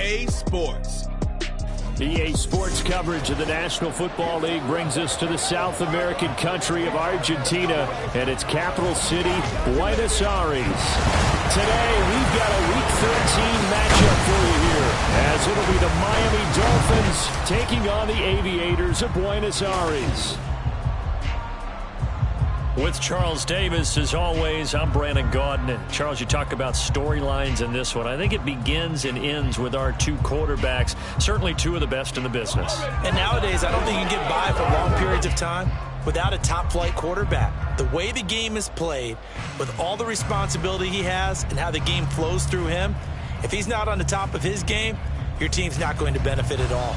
EA Sports. EA Sports coverage of the National Football League brings us to the South American country of Argentina and its capital city, Buenos Aires. Today, we've got a Week 13 matchup for you here, as it'll be the Miami Dolphins taking on the Aviators of Buenos Aires. With Charles Davis, as always, I'm Brandon Gaudin. And Charles, you talk about storylines in this one. I think it begins and ends with our two quarterbacks, certainly two of the best in the business. And nowadays, I don't think you can get by for long periods of time without a top-flight quarterback. The way the game is played, with all the responsibility he has and how the game flows through him, if he's not on the top of his game, your team's not going to benefit at all.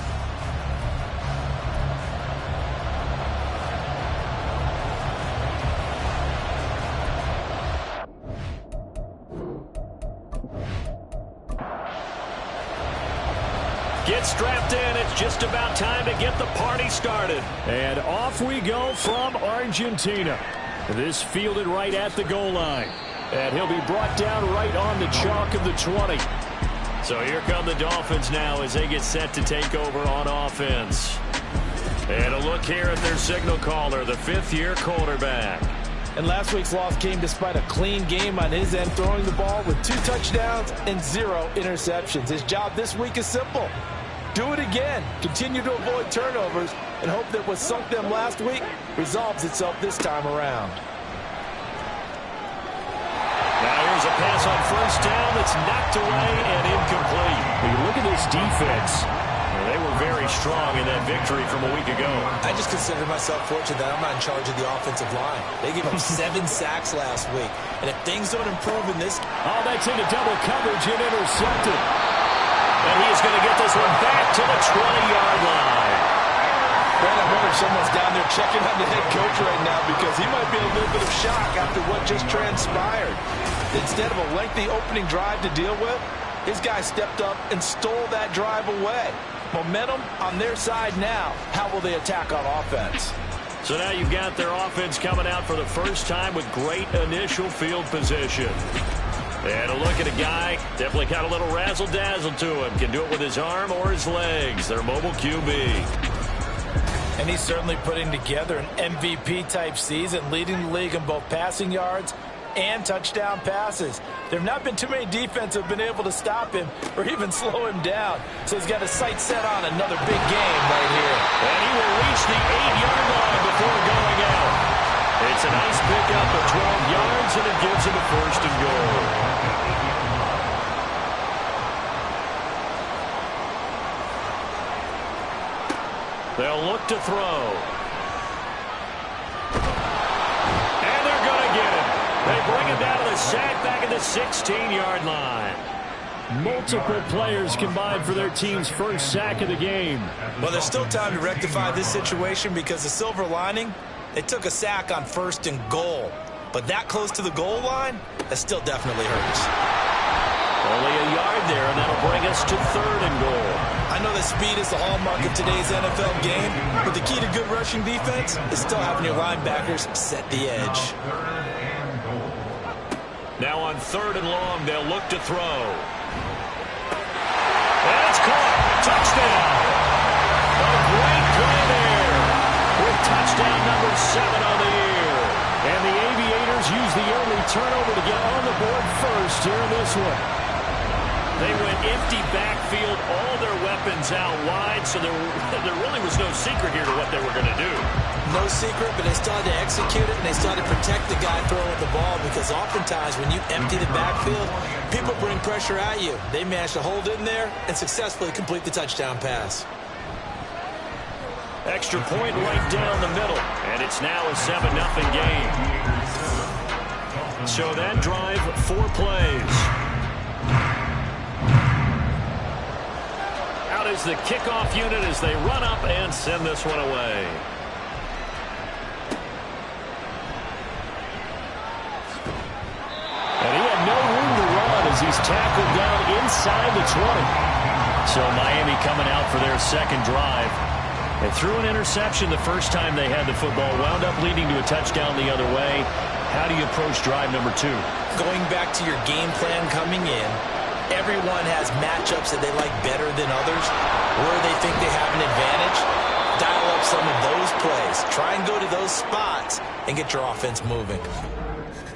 Get strapped in. It's just about time to get the party started. And off we go from Argentina. This fielded right at the goal line. And he'll be brought down right on the chalk of the 20. So here come the Dolphins now as they get set to take over on offense. And a look here at their signal caller, the fifth-year quarterback. And last week's loss came despite a clean game on his end, throwing the ball with 2 touchdowns and 0 interceptions. His job this week is simple. Do it again. Continue to avoid turnovers and hope that what sunk them last week resolves itself this time around. Now here's a pass on first down that's knocked away and incomplete. You look at this defense. They were very strong in that victory from a week ago. I just consider myself fortunate that I'm not in charge of the offensive line. They gave up 7 sacks last week. And if things don't improve in this... Oh, that's into double coverage and intercepted. And he is going to get this one back to the 20-yard line. Man, I wonder if someone's down there checking on the head coach right now because he might be in a little bit of shock after what just transpired. Instead of a lengthy opening drive to deal with, his guy stepped up and stole that drive away. Momentum on their side now. How will they attack on offense? So now you've got their offense coming out for the first time with great initial field position. And a look at a guy, definitely got a little razzle-dazzle to him. Can do it with his arm or his legs. Their mobile QB. And he's certainly putting together an MVP-type season, leading the league in both passing yards and touchdown passes. There have not been too many defenses that have been able to stop him or even slow him down. So he's got his sights set on another big game right here. And he will reach the 8-yard line before going out. It's a nice pickup of 12 yards, and it gives him a first and goal. They'll look to throw. And they're going to get him. They bring him down to the sack back at the 16-yard line. Multiple players combined for their team's first sack of the game. Well, there's still time to rectify this situation because the silver lining, they took a sack on 1st and goal. But that close to the goal line, that still definitely hurts. Only a yard there, and that'll bring us to 3rd and goal. I know that speed is the hallmark of today's NFL game, but the key to good rushing defense is still having your linebackers set the edge. Now on 3rd and long, they'll look to throw. And it's caught. Touchdown. A great play there with touchdown number 7 on the year. And the Aviators use the early turnover to get on the board first here in this one. They went empty backfield, all their weapons out wide, so there really was no secret here to what they were going to do. No secret, but they started to execute it, and they started to protect the guy throwing the ball because oftentimes when you empty the backfield, people bring pressure at you. They managed to hold in there and successfully complete the touchdown pass. Extra point right down the middle, and it's now a 7-0 game. So that drive, 4 plays. Out is the kickoff unit as they run up and send this one away. And he had no room to run as he's tackled down inside the 20. So Miami coming out for their second drive. They threw an interception the first time they had the football, wound up leading to a touchdown the other way. How do you approach drive number 2? Going back to your game plan coming in everyone has matchups that they like better than others, where they think they have an advantage. Dial up some of those plays. Try and go to those spots and get your offense moving.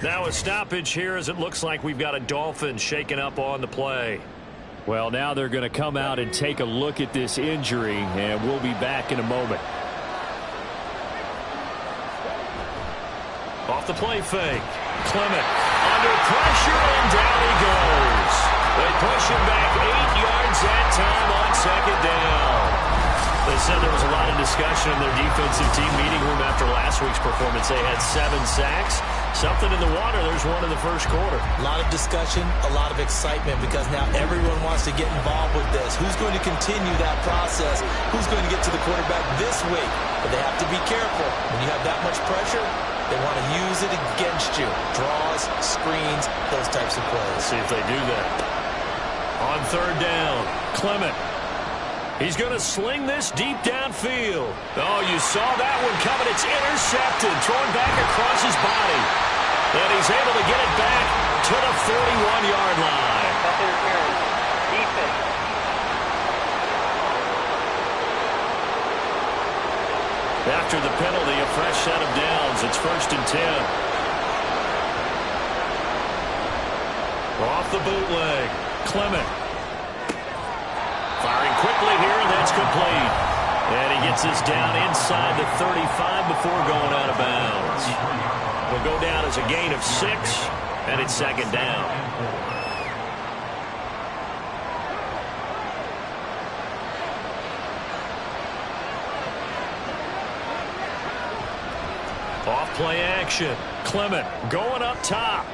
Now a stoppage here as it looks like we've got a Dolphins shaking up on the play. Well, now they're going to come out and take a look at this injury, and we'll be back in a moment. Off the play fake. Clement under pressure, and down he goes. They push him back 8 yards that time on second down. They said there was a lot of discussion in their defensive team meeting room after last week's performance. They had 7 sacks. Something in the water. There's one in the first quarter. A lot of discussion, a lot of excitement, because now everyone wants to get involved with this. Who's going to continue that process? Who's going to get to the quarterback this week? But they have to be careful. When you have that much pressure, they want to use it against you. Draws, screens, those types of plays. See if they do that. On third down, Clement. He's going to sling this deep downfield. Oh, you saw that one coming. It's intercepted, thrown back across his body. And he's able to get it back to the 41-yard line. That's interference. Defense. After the penalty, a fresh set of downs. It's 1st and 10. Off the bootleg, Clement. Firing quickly here, and that's complete. And he gets us down inside the 35 before going out of bounds. Will go down as a gain of 6, and it's second down. Off play action. Clement going up top.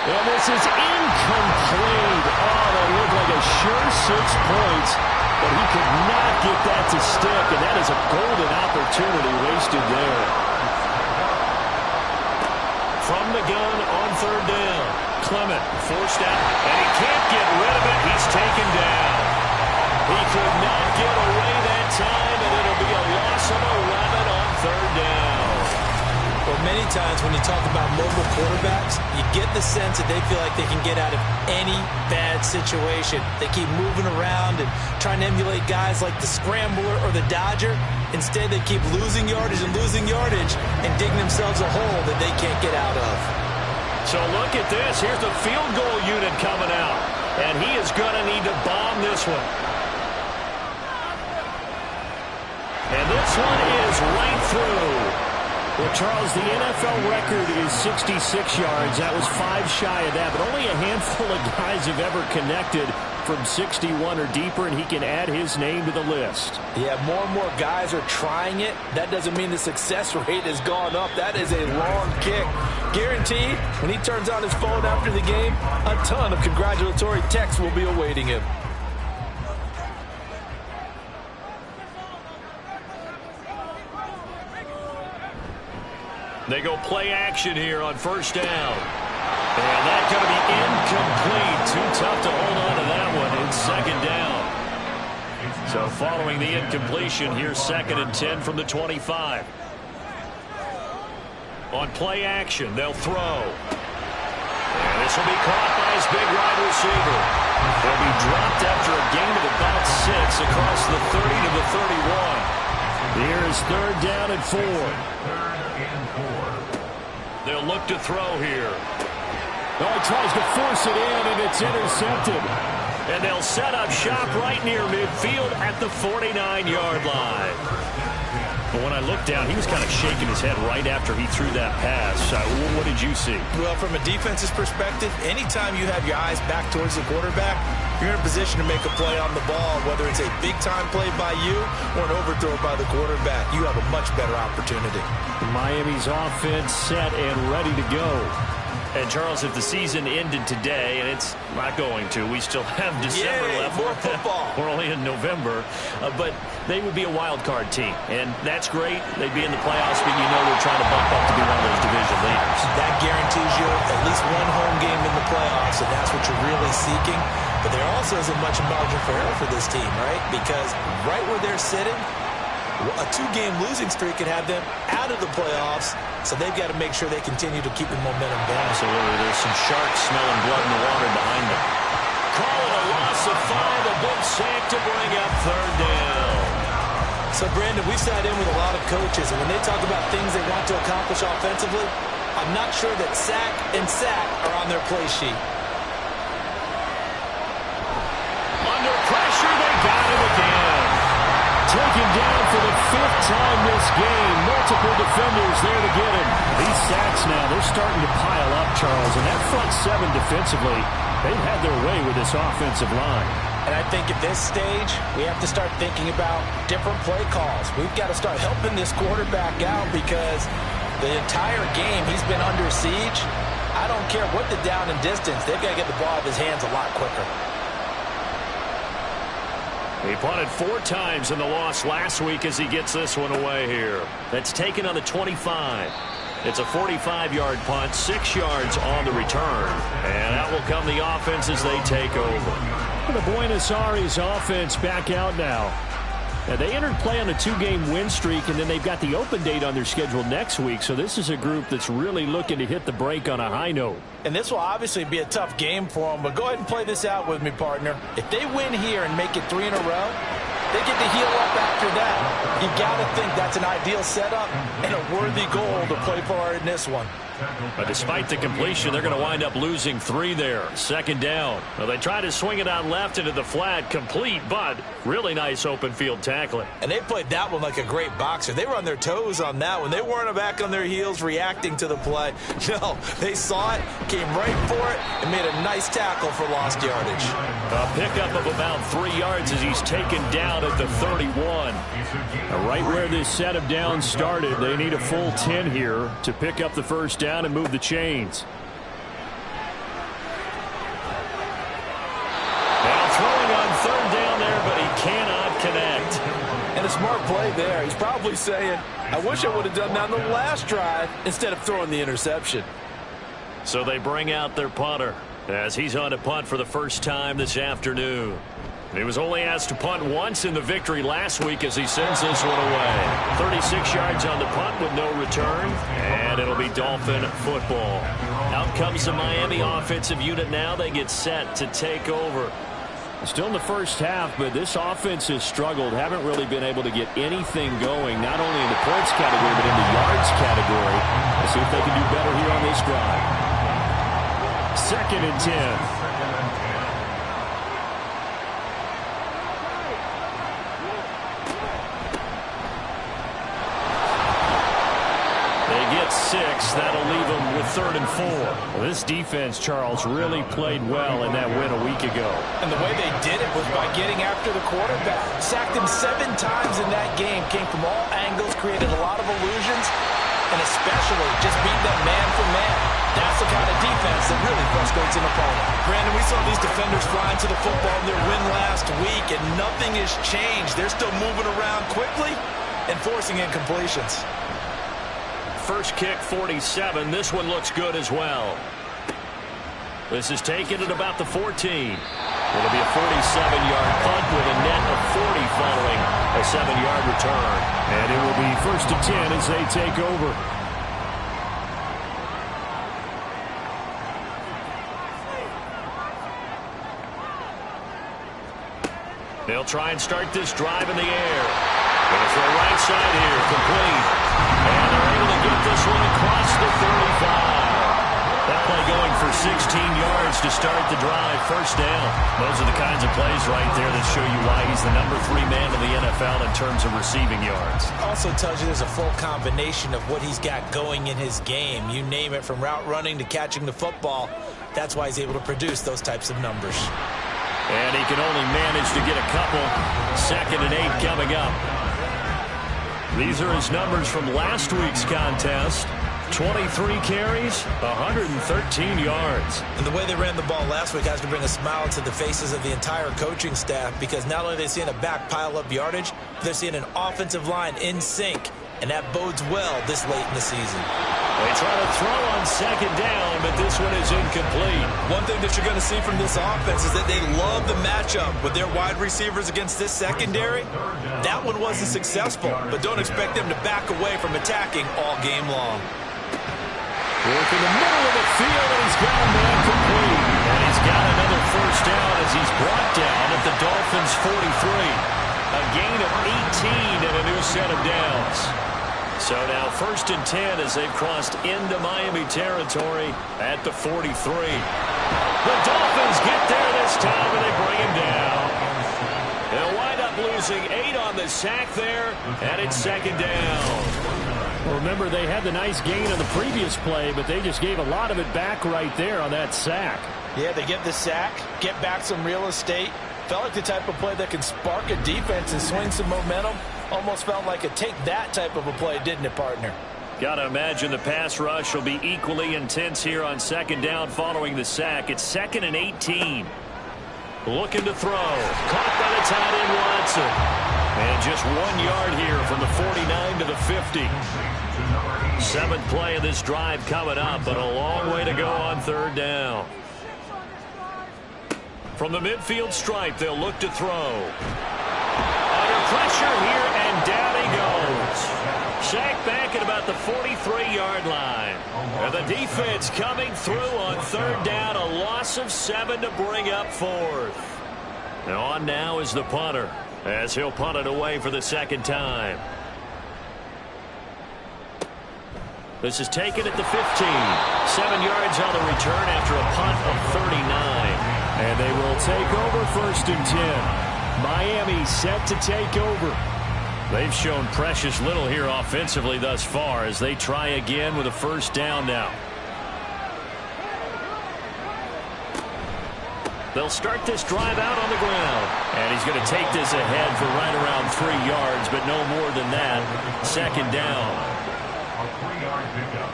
And this is incomplete. Oh, that looked like a sure 6 points, but he could not get that to stick, and that is a golden opportunity wasted there. From the gun on third down. Clement forced out, and he can't get rid of it. He's taken down. He could not get away that time, and it'll be a loss of 11 on third down. Well, many times when you talk about mobile quarterbacks, you get the sense that they feel like they can get out of any bad situation. They keep moving around and trying to emulate guys like the Scrambler or the Dodger. Instead, they keep losing yardage and digging themselves a hole that they can't get out of. So look at this. Here's the field goal unit coming out, and he is going to need to bomb this one. And this one is right through. Well, Charles, the NFL record is 66 yards. That was 5 shy of that, but only a handful of guys have ever connected from 61 or deeper, and he can add his name to the list. Yeah, more and more guys are trying it. That doesn't mean the success rate has gone up. That is a long kick. Guaranteed, when he turns on his phone after the game, a ton of congratulatory texts will be awaiting him. They go play action here on first down. And that's going to be incomplete. Too tough to hold on to that one in second down. So following the incompletion, here's 2nd and 10 from the 25. On play action, they'll throw. And this will be caught by his big wide receiver. They'll be dropped after a gain of about 6 across the 30 to the 31. Here is 3rd down and 4. They'll look to throw here. Oh, he tries to force it in, and it's intercepted. And they'll set up shop right near midfield at the 49-yard line. But when I looked down, he was kind of shaking his head right after he threw that pass. What did you see? Well, from a defense's perspective, anytime you have your eyes back towards the quarterback, you're in a position to make a play on the ball, whether it's a big-time play by you or an overthrow by the quarterback. You have a much better opportunity. Miami's offense set and ready to go. And, Charles, if the season ended today, and it's not going to, we still have December left. More football. We're only in November. But they would be a wild card team. And that's great. They'd be in the playoffs, but you know they're trying to bump up to be one of those division leaders. That guarantees you at least one home game in the playoffs, and that's what you're really seeking. But there also isn't much margin for error for this team, right? Because right where they're sitting, a 2-game losing streak could have them out of the playoffs, so they've got to make sure they continue to keep the momentum down. Absolutely. There's some sharks smelling blood in the water behind them. call it a loss of 5, a big sack to bring up third down. So, Brandon, we sat in with a lot of coaches, and when they talk about things they want to accomplish offensively, I'm not sure that sack and sack are on their play sheet. Under pressure, they got him again. Taken down for the 5th time this game. Multiple defenders there to get him. These sacks now, they're starting to pile up, Charles. And that front 7 defensively, they've had their way with this offensive line. And I think at this stage, we have to start thinking about different play calls. We've got to start helping this quarterback out because the entire game he's been under siege. I don't care what the down and distance. They've got to get the ball out of his hands a lot quicker. He punted 4 times in the loss last week as he gets this one away here. That's taken on the 25. It's a 45-yard punt, 6 yards on the return. And out will come the offense as they take over. The Buenos Aires offense back out now. Now, they entered play on a 2-game win streak, and then they've got the open date on their schedule next week. So this is a group that's really looking to hit the break on a high note. And this will obviously be a tough game for them, but go ahead and play this out with me, partner. If they win here and make it 3 in a row, they get to heal up after that. You got to think that's an ideal setup and a worthy goal to play for in this one. But despite the completion, they're going to wind up losing 3 there. 2nd down. Well, they try to swing it out left into the flat. Complete, but really nice open field tackling. And they played that one like a great boxer. They were on their toes on that one. They weren't back on their heels reacting to the play. No, they saw it, came right for it, and made a nice tackle for lost yardage. A pickup of about 3 yards as he's taken down at the 31. Right where this set of downs started, they need a full 10 here to pick up the first down and move the chains. Now throwing on 3rd down there, but he cannot connect. And a smart play there. He's probably saying, I wish I would have done that on the last drive instead of throwing the interception. So they bring out their punter as he's on to punt for the first time this afternoon. He was only asked to punt once in the victory last week as he sends this one away. 36 yards on the punt with no return, and it'll be Dolphin football. Out comes the Miami offensive unit now. They get set to take over. Still in the first half, but this offense has struggled. Haven't really been able to get anything going, not only in the points category, but in the yards category. Let's see if they can do better here on this drive. 2nd and 10. Get 6. That'll leave them with 3rd and 4. Well, this defense, Charles, really played well in that win a week ago. And the way they did it was by getting after the quarterback. Sacked him 7 times in that game. Came from all angles, created a lot of illusions, and especially just beat them man for man. That's the kind of defense that really frustrates an opponent. Brandon, we saw these defenders flying to the football in their win last week, and nothing has changed. They're still moving around quickly and forcing incompletions. First kick, 47. This one looks good as well. This is taken at about the 14. It'll be a 47-yard punt with a net of 40 following a 7-yard return. And it will be 1st and 10 as they take over. They'll try and start this drive in the air. Going to throw right side here, complete. And they're able to get this one across the 35. That play going for 16 yards to start the drive. First down. Those are the kinds of plays right there that show you why he's the number 3 man in the NFL in terms of receiving yards. Also tells you there's a full combination of what he's got going in his game. You name it, from route running to catching the football. That's why he's able to produce those types of numbers. And he can only manage to get a couple. 2nd and 8 coming up. These are his numbers from last week's contest. 23 carries, 113 yards. And the way they ran the ball last week has to bring a smile to the faces of the entire coaching staff, because not only are they seeing a back pile up yardage, but they're seeing an offensive line in sync, and that bodes well this late in the season. They try to throw on 2nd down, but this one is incomplete. One thing that you're going to see from this offense is that they love the matchup with their wide receivers against this secondary. That one wasn't successful, but don't expect them to back away from attacking all game long. Work in the middle of the field, and he's got a man complete. And he's got another first down as he's brought down at the Dolphins' 43. A gain of 18 and a new set of downs. So now 1st and 10 as they've crossed into Miami territory at the 43. The Dolphins get there this time and they bring him down. They'll wind up losing 8 on the sack there, and it's 2nd down. Well, remember, they had the nice gain on the previous play, but they just gave a lot of it back right there on that sack. Yeah, they get the sack, get back some real estate. Felt like the type of play that can spark a defense and swing some momentum. Almost felt like a take-that type of a play, didn't it, partner? Got to imagine the pass rush will be equally intense here on 2nd down following the sack. It's 2nd and 18. Looking to throw. Caught by the tight end Watson. And just 1 yard here from the 49 to the 50. 7th play of this drive coming up, but a long way to go on 3rd down. From the midfield stripe, they'll look to throw. Under pressure here, and down he goes. Sacked back at about the 43-yard line. And the defense coming through on 3rd down. A loss of 7 to bring up 4th. And on now is the punter, as he'll punt it away for the 2nd time. This is taken at the 15. 7 yards on the return after a punt of 39. And they will take over 1st and 10. Miami set to take over. They've shown precious little here offensively thus far as they try again with a 1st down now. They'll start this drive out on the ground. And he's going to take this ahead for right around 3 yards, but no more than that. 2nd down. A 3-yard pickup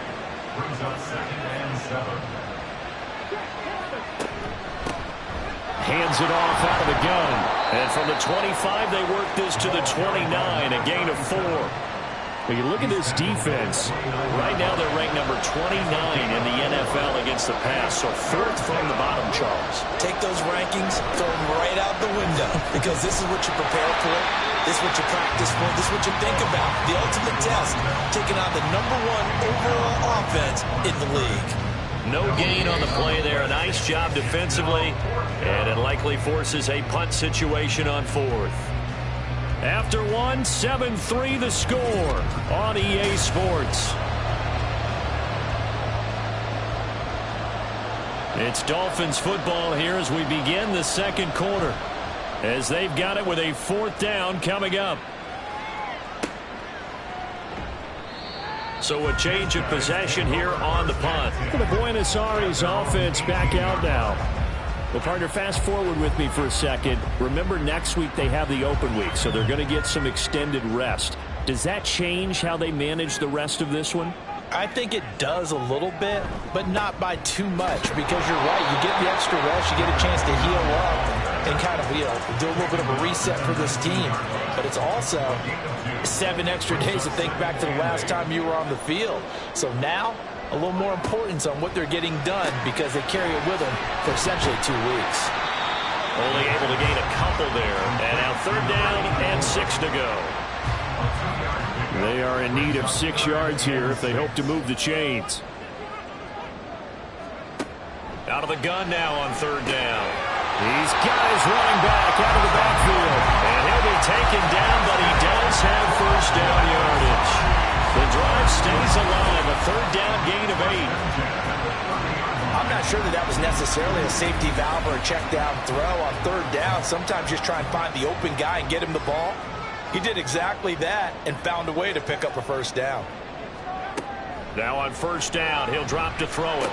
brings up 2nd and 7. Hands it off out of the gun. And from the 25, they work this to the 29, a gain of 4. When you look at this defense, right now they're ranked number 29 in the NFL against the pass, so 4th from the bottom, Charles. Take those rankings, throw them right out the window, because this is what you prepare for. This is what you practice for. This is what you think about. The ultimate test, taking on the #1 overall offense in the league. No gain on the play there. A nice job defensively, and it likely forces a punt situation on 4th. After 1, 7-3 the score on EA Sports. It's Dolphins football here as we begin the 2nd quarter, as they've got it with a 4th down coming up. So a change of possession here on the punt. the Buenos Aires offense back out now. Well, partner, fast forward with me for a second. Remember, next week they have the open week, so they're going to get some extended rest. Does that change how they manage the rest of this one? I think it does a little bit, but not by too much, because you're right. You get the extra rest, you get a chance to heal up and kind of, do a little bit of a reset for this team. But it's also 7 extra days to think back to the last time you were on the field. So now, a little more importance on what they're getting done, because they carry it with them for essentially 2 weeks. Only able to gain a couple there. And now 3rd down and 6 to go. They are in need of 6 yards here if they hope to move the chains. Out of the gun now on 3rd down. These guys running back out of the backfield. And he'll be taken down, but he does have 1st down yardage. The drive stays alive. A 3rd down gain of 8. I'm not sure that was necessarily a safety valve or a check down throw on 3rd down. Sometimes just try and find the open guy and get him the ball. He did exactly that and found a way to pick up a 1st down. Now on 1st down, he'll drop to throw it.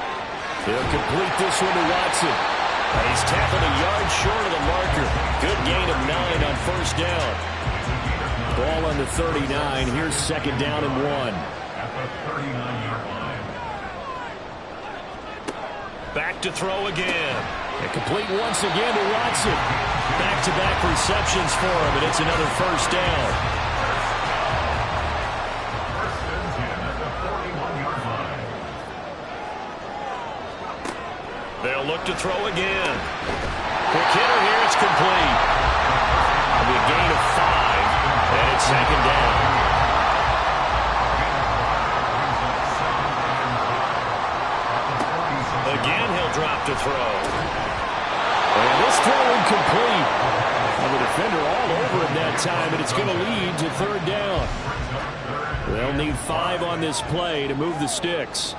He'll complete this one to Watson. He's tackled a yard short of the marker. Good gain of 9 on 1st down. Ball on the 39. Here's 2nd down and 1. At the 39-yard line. Back to throw again. And complete once again to Watson. Back-to-back receptions for him, and it's another 1st down. First and 10 at the 41-yard line. They'll look to throw again. Quick hitter here, it's complete. It'll be a gain of 5, and it's 2nd down. Again, he'll drop to throw. defender all over him that time, and it's going to lead to third down. They'll need 5 on this play to move the sticks.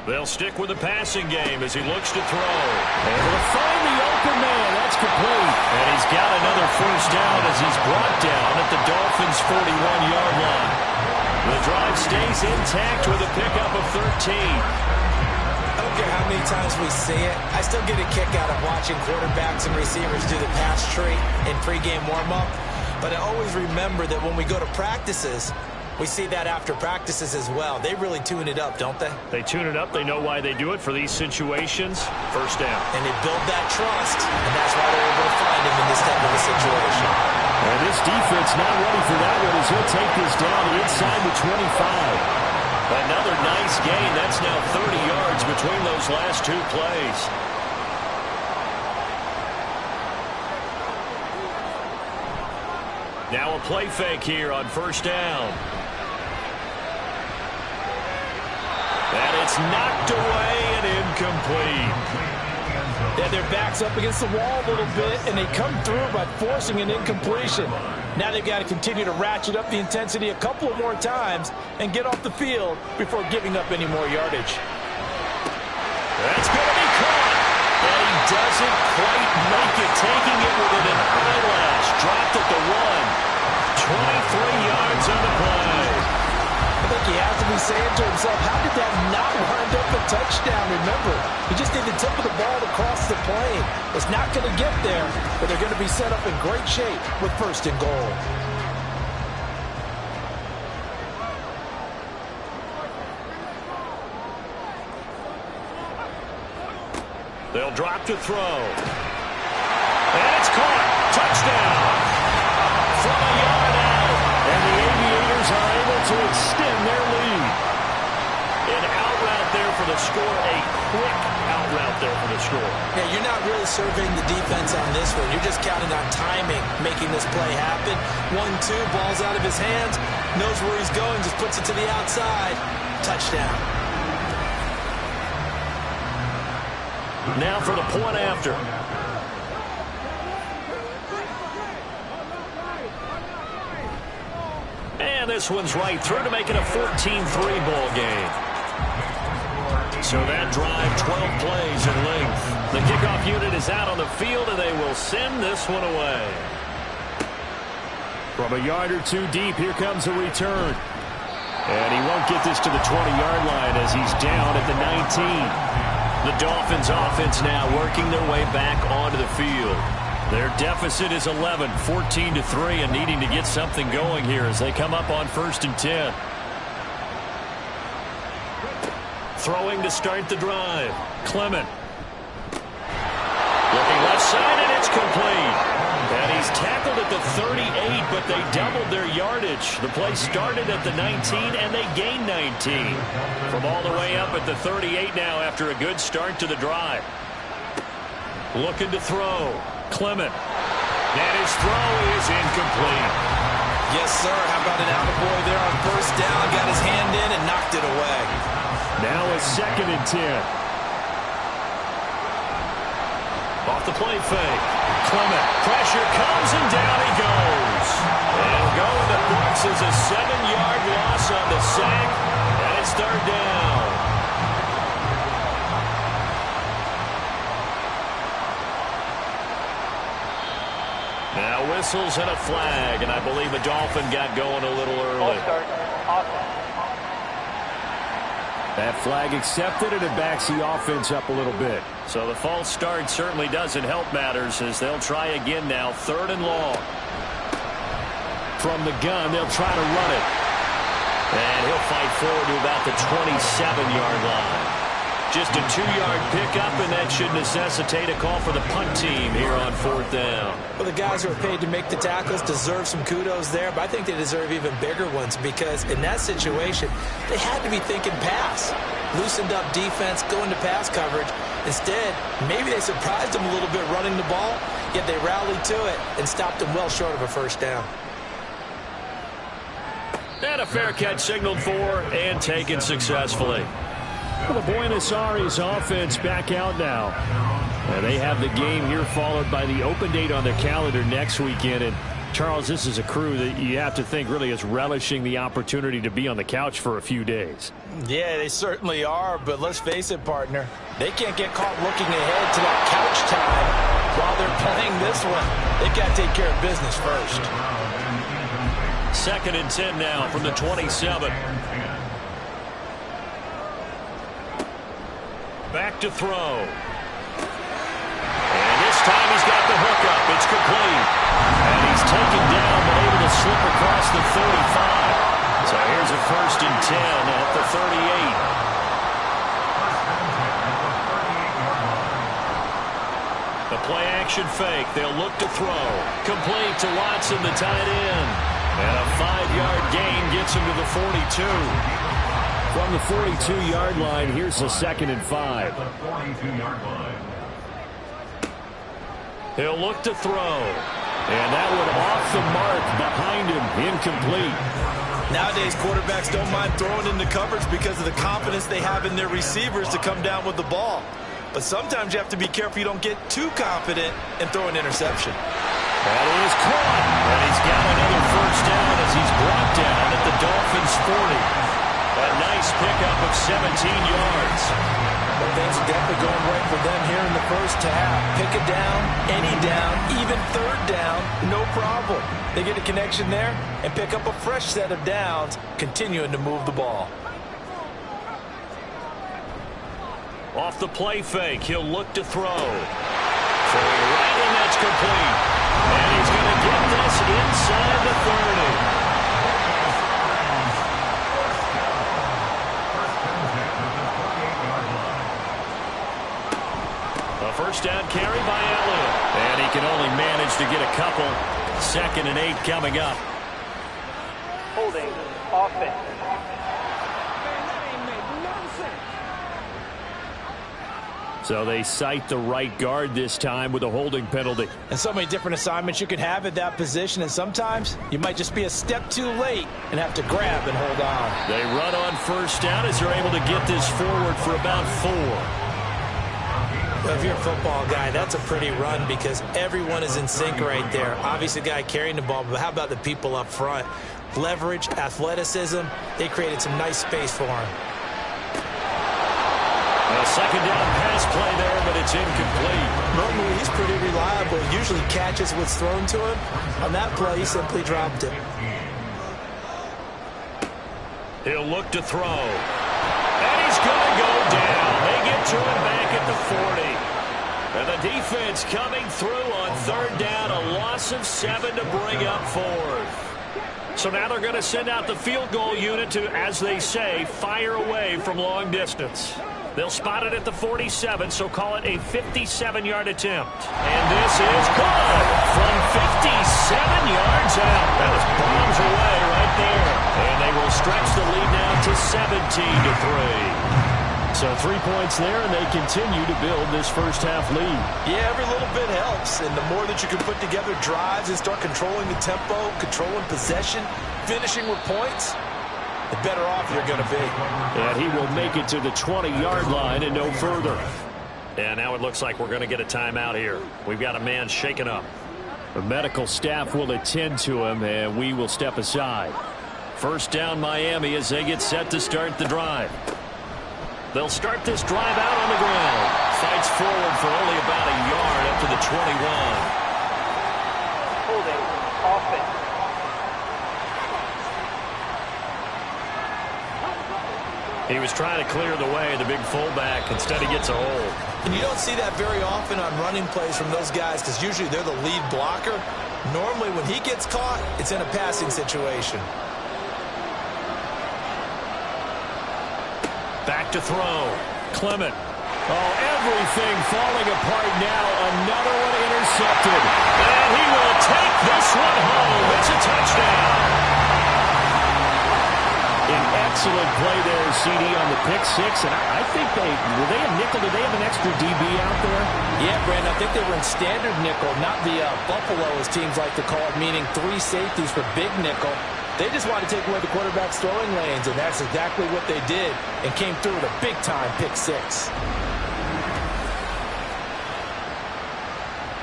They'll stick with the passing game as he looks to throw. Able to find the open man. That's complete. And he's got another first down as he's brought down at the Dolphins' 41-yard line. The drive stays intact with a pickup of 13. I don't care how many times we see it. I still get a kick out of watching quarterbacks and receivers do the pass tree in pregame warm-up. But I always remember that when we go to practices, we see that after practices as well. They really tune it up, don't they? They tune it up. They know why they do it for these situations. First down. And they build that trust, and that's why they're able to find him in this type of a situation. And this defense not ready for that one as he'll take this down inside the 25. Another nice gain. That's now 30 yards between those last 2 plays. Now a play fake here on first down. And it's knocked away and incomplete. Yeah, their back's up against the wall a little bit, and they come through by forcing an incompletion. Now they've got to continue to ratchet up the intensity a couple of more times and get off the field before giving up any more yardage. That's going to be caught. And he doesn't quite make it, taking it within an eyelash. Dropped at the 1. 23 yards on the play. I think he has to be saying to himself, how did that not wind up a touchdown? Remember, he just need the tip of the ball to cross the plane. It's not going to get there, but they're going to be set up in great shape with first and goal. They'll drop to throw. And it's caught. Touchdown. From a yard out. And the Aviators are able to extend their lead. An out route there for the score. A quick out route there for the score. Yeah, you're not really surveying the defense on this one. You're just counting on timing, making this play happen. 1-2, ball's out of his hands. Knows where he's going, just puts it to the outside. Touchdown. Now for the point after. And this one's right through to make it a 14-3 ball game. So that drive, 12 plays in length. The kickoff unit is out on the field, and they will send this one away. From a yard or 2 deep, here comes a return. And he won't get this to the 20-yard line as he's down at the 19. The Dolphins offense now working their way back onto the field. Their deficit is 11, 14-3, and needing to get something going here as they come up on 1st and 10. Throwing to start the drive. Clement. Looking left side, and it's complete. And he's tackled at the 38, but they doubled their yardage. The play started at the 19, and they gained 19. From all the way up at the 38 now after a good start to the drive. Looking to throw. Clement. And his throw is incomplete. Yes, sir. How about an attaboy there on first down? Got his hand in and knocked it away. Now a 2nd and 10. Off the play fake. Clement. Pressure comes and down he goes. And go in the books is a 7-yard loss on the sack. And it's third down. Now whistles and a flag, and I believe a Dolphin got going a little early. That flag accepted, and it backs the offense up a little bit. So the false start certainly doesn't help matters as they'll try again now, 3rd and long. From the gun, they'll try to run it. And he'll fight forward to about the 27-yard line. Just a 2-yard pickup, and that should necessitate a call for the punt team here on 4th down. Well, the guys who are paid to make the tackles deserve some kudos there, but I think they deserve even bigger ones because in that situation, they had to be thinking pass. Loosened up defense, going to pass coverage. Instead, maybe they surprised them a little bit running the ball, yet they rallied to it and stopped them well short of a first down. And a fair catch signaled for and taken successfully. Well, the Buenos Aires offense back out now. They have the game here followed by the open date on their calendar next weekend. And Charles, this is a crew that you have to think really is relishing the opportunity to be on the couch for a few days. Yeah, they certainly are, but let's face it, partner. They can't get caught looking ahead to that couch time while they're playing this one. They've got to take care of business first. 2nd and 10 now from the 27. Back to throw. And this time he's got the hook up. It's complete. And he's taken down but able to slip across the 35. So here's a 1st and 10 at the 38. The play action fake. They'll look to throw. Complete to Watson, the tight end. And a 5-yard gain gets him to the 42. From the 42-yard line, here's a 2nd and 5. He'll look to throw. And that one off the mark behind him. Incomplete. Nowadays, quarterbacks don't mind throwing into coverage because of the confidence they have in their receivers to come down with the ball. But sometimes you have to be careful you don't get too confident and throw an interception. That is caught. And he's got another 1st down as he's brought down at the Dolphins' 40. A nice pickup of 17 yards. But things are definitely going right for them here in the first half. Pick it down, any down, even 3rd down, no problem. They get a connection there and pick up a fresh set of downs, continuing to move the ball. Off the play fake, he'll look to throw. Right, and that's complete. And he's going to get this inside the 30. A 1st down carry by Elliott. And he can only manage to get a couple. 2nd and 8 coming up. Holding offense. So they cite the right guard this time with a holding penalty. And so many different assignments you can have at that position, and sometimes you might just be a step too late and have to grab and hold on. They run on 1st down as they're able to get this forward for about 4. Well, if you're a football guy, that's a pretty run because everyone is in sync right there. Obviously, the guy carrying the ball, but how about the people up front? Leverage, athleticism, they created some nice space for him. A 2nd down pass play there, but it's incomplete. Normally, he's pretty reliable. Usually catches what's thrown to him. On that play, he simply dropped it. He'll look to throw. And he's going to go down. They get to him back at the 40. And the defense coming through on 3rd down. A loss of 7 to bring up 4th. So now they're going to send out the field goal unit to, as they say, fire away from long distance. They'll spot it at the 47, so call it a 57-yard attempt. And this is good from 57 yards out. That is bombs away right there. And they will stretch the lead now to 17-3. So 3 points there, and they continue to build this first half lead. Yeah, every little bit helps. And the more that you can put together drives and start controlling the tempo, controlling possession, finishing with points, the better off you're going to be. And he will make it to the 20-yard line and no further. And now it looks like we're going to get a timeout here. We've got a man shaken up. The medical staff will attend to him, and we will step aside. 1st down Miami as they get set to start the drive. They'll start this drive out on the ground. Fights forward for only about a yard up to the 21. Holding offense. He was trying to clear the way, the big fullback. Instead, he gets a hold. And you don't see that very often on running plays from those guys because usually they're the lead blocker. Normally, when he gets caught, it's in a passing situation. Back to throw. Clement. Oh, everything falling apart now. Another one intercepted. And he will take this one home. It's a touchdown. An excellent play there, CD, on the pick six. And I think were they a nickel? Did they have an extra DB out there? Yeah, Brandon, I think they were in standard nickel, not the Buffalo, as teams like to call it, meaning 3 safeties for big nickel. They just wanted to take away the quarterback's throwing lanes, and that's exactly what they did and came through with a big-time pick six.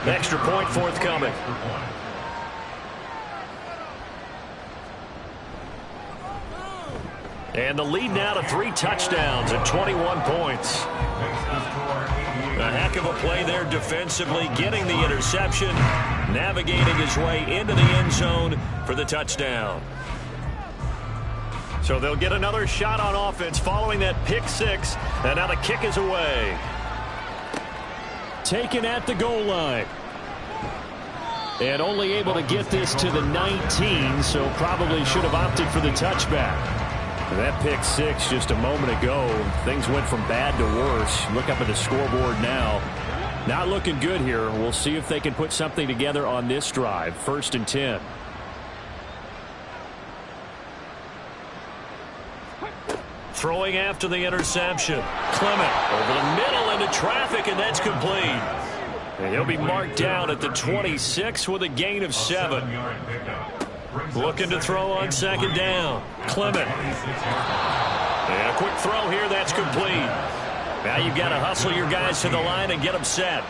Extra point forthcoming. And the lead now to 3 touchdowns and 21 points. A heck of a play there defensively, getting the interception, navigating his way into the end zone for the touchdown. So they'll get another shot on offense following that pick 6, and now the kick is away. Taken at the goal line. And only able to get this to the 19, so probably should have opted for the touchback. That pick 6 just a moment ago, things went from bad to worse. Look up at the scoreboard now. Not looking good here. We'll see if they can put something together on this drive. 1st and 10. Throwing after the interception. Clement over the middle into traffic, and that's complete. And he'll be marked down at the 26 with a gain of 7. Looking to throw on 2nd down. Clement. And a quick throw here, that's complete. Now you've got to hustle your guys to the line and get them set.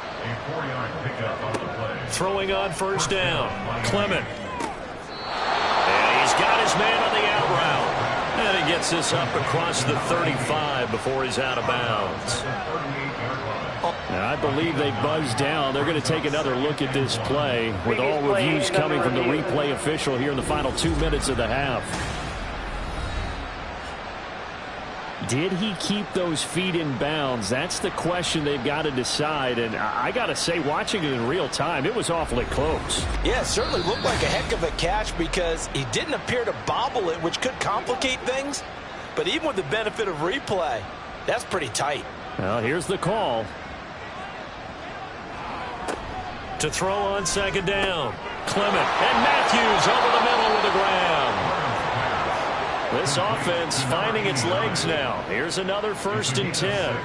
Throwing on 1st down. Clement. And he's got his man on the out route. And he gets this up across the 35 before he's out of bounds. Now, I believe they buzzed down. They're going to take another look at this play with all reviews coming from the replay official here in the final 2 minutes of the half. Did he keep those feet in bounds? That's the question they've got to decide. And I got to say, watching it in real time, it was awfully close. Yeah, it certainly looked like a heck of a catch because he didn't appear to bobble it, which could complicate things. But even with the benefit of replay, that's pretty tight. Well, here's the call. To throw on 2nd down. Clement and Matthews over the middle with the grab. This offense finding its legs now. Here's another 1st and 10.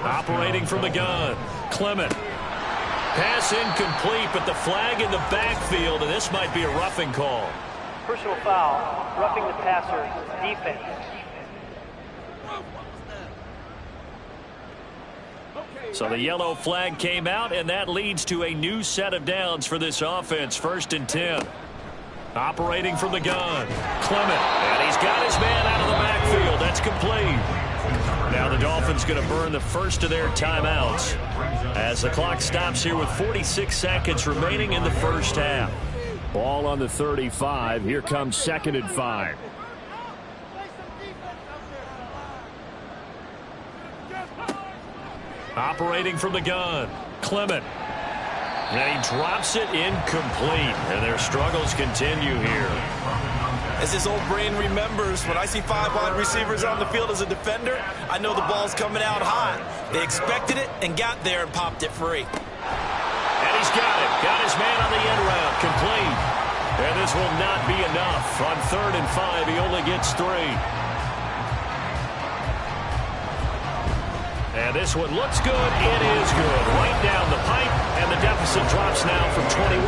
Operating from the gun. Clement. Pass incomplete, but the flag in the backfield, and this might be a roughing call. Personal foul, roughing the passer, defense. So the yellow flag came out, and that leads to a new set of downs for this offense. 1st and 10. Operating from the gun. Clement. And he's got his man out of the backfield. That's complete. Now the Dolphins going to burn the first of their timeouts as the clock stops here with 46 seconds remaining in the first half. Ball on the 35. Here comes 2nd and 5. Operating from the gun. Clement. And he drops it incomplete. And their struggles continue here. As his old brain remembers, when I see 5 wide receivers on the field as a defender, I know the ball's coming out hot. They expected it and got there and popped it free. And he's got it. Got his man on the end route. Complete. And this will not be enough. On 3rd and 5, he only gets 3. And this one looks good. It is good. Right down the pipe. And the deficit drops now from 21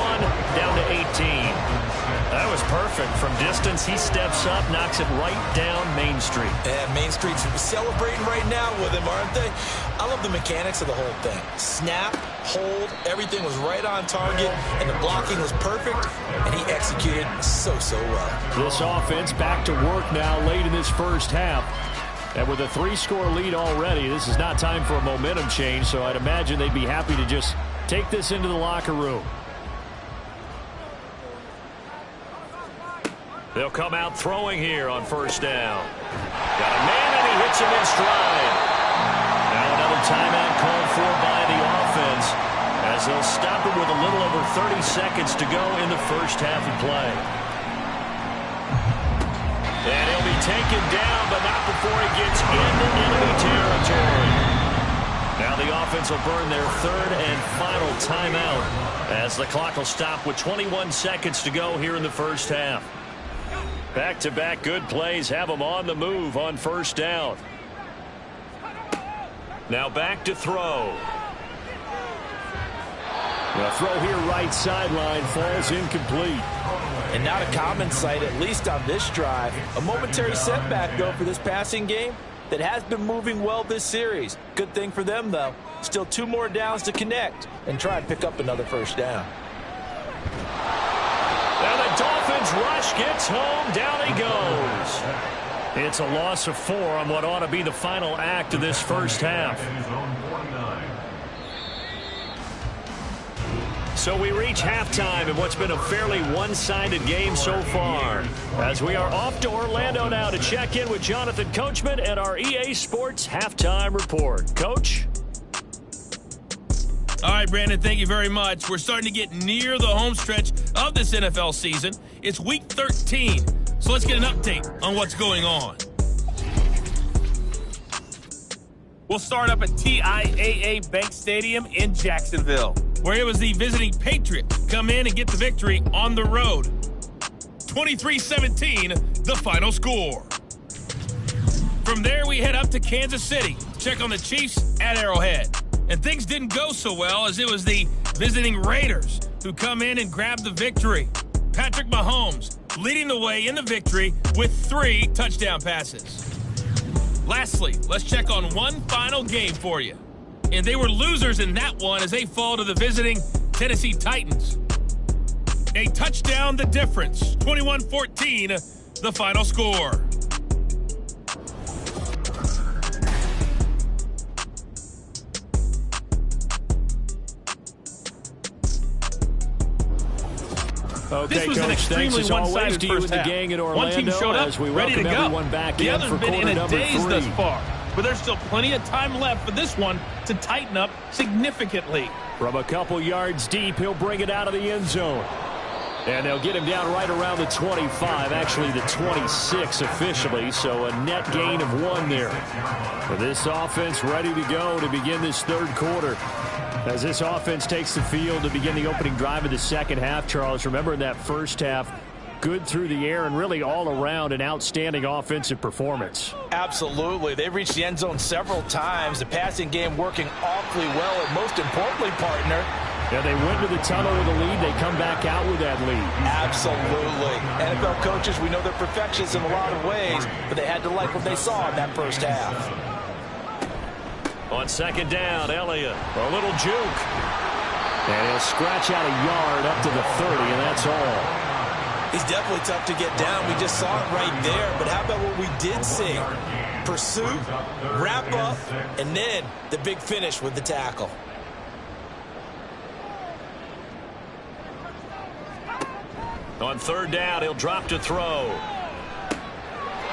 down to 18. That was perfect. From distance, he steps up, knocks it right down Main Street. And Main Street's celebrating right now with him, aren't they? I love the mechanics of the whole thing. Snap, hold, everything was right on target, and the blocking was perfect, and he executed so well. This offense back to work now late in this first half. And with a 3-score lead already, this is not time for a momentum change, so I'd imagine they'd be happy to just take this into the locker room. They'll come out throwing here on 1st down. Got a man, and he hits him in stride. Now another timeout called for by the offense as they'll stop him with a little over 30 seconds to go in the first half of play. And he'll be taken down, but not before he gets into enemy territory. Now the offense will burn their 3rd and final timeout as the clock will stop with 21 seconds to go here in the first half. Back-to-back good plays have them on the move on 1st down. Now back to throw. The throw here right sideline falls incomplete. And not a common sight, at least on this drive. A momentary setback, though, for this passing game. that has been moving well this series. Good thing for them, though. Still 2 more downs to connect and try and pick up another first down. And the Dolphins rush gets home. Down he goes. It's a loss of 4 on what ought to be the final act of this first half. So we reach halftime in what's been a fairly one-sided game so far. As we are off to Orlando now to check in with Jonathan Coachman and our EA Sports Halftime Report. Coach? All right, Brandon, thank you very much. We're starting to get near the home stretch of this NFL season. It's Week 13, so let's get an update on what's going on. We'll start up at TIAA Bank Stadium in Jacksonville, where it was the visiting Patriots come in and get the victory on the road. 23-17, the final score. From there, we head up to Kansas City to check on the Chiefs at Arrowhead. And things didn't go so well, as it was the visiting Raiders who come in and grab the victory. Patrick Mahomes leading the way in the victory with 3 touchdown passes. Lastly, let's check on one final game for you. And they were losers in that one as they fall to the visiting Tennessee Titans. A touchdown the difference, 21-14, the final score. Okay, this was Coach, an extremely one-sided first half. Gang in Orlando, one team showed up, as we ready to go. Back the in other's for been in a daze 3. thus far, but there's still plenty of time left for this one to tighten up significantly. From a couple yards deep, he'll bring it out of the end zone. And they'll get him down right around the 25, actually the 26 officially, so a net gain of 1 there. For this offense ready to go to begin this third quarter. As this offense takes the field to begin the opening drive of the second half, Charles, remember in that first half, good through the air and really all around an outstanding offensive performance. Absolutely. They've reached the end zone several times. The passing game working awfully well, and most importantly, partner, yeah, they went to the tunnel with a lead. They come back out with that lead. Absolutely. NFL coaches, we know they're perfectionists in a lot of ways, but they had to like what they saw in that first half. On second down, Elliott, a little juke. And he'll scratch out a yard up to the 30, and that's all. He's definitely tough to get down. We just saw it right there. But how about what we did see? Pursuit, wrap up, and then the big finish with the tackle. On third down, he'll drop to throw.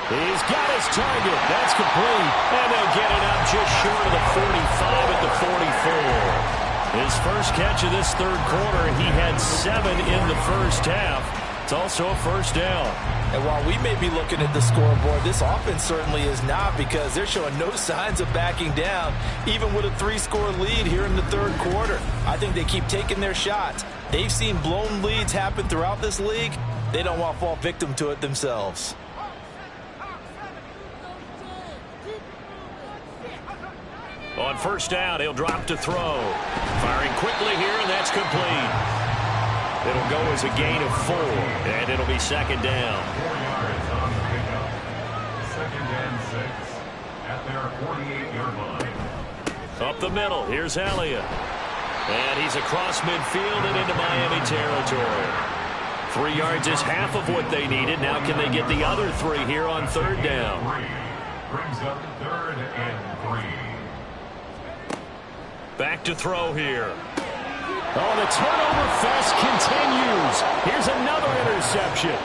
He's got his target. That's complete. And they'll get it up just short of the 45 at the 44. His first catch of this third quarter, he had 7 in the first half. It's also a first down. And while we may be looking at the scoreboard, this offense certainly is not, because they're showing no signs of backing down, even with a 3-score lead here in the third quarter. I think they keep taking their shots. They've seen blown leads happen throughout this league. They don't want to fall victim to it themselves. On first down, he'll drop to throw. Firing quickly here, and that's complete. It'll go as a gain of 4, and it'll be second down. 4 yards on the pickup. Second and 6 at their 48-yard line. Up the middle, here's Elliott. And he's across midfield and into Miami territory. 3 yards is half of what they needed. Now can they get the other 3 here on third down? Brings up third and 3. Back to throw here. Oh, the turnover fest continues. Here's another interception.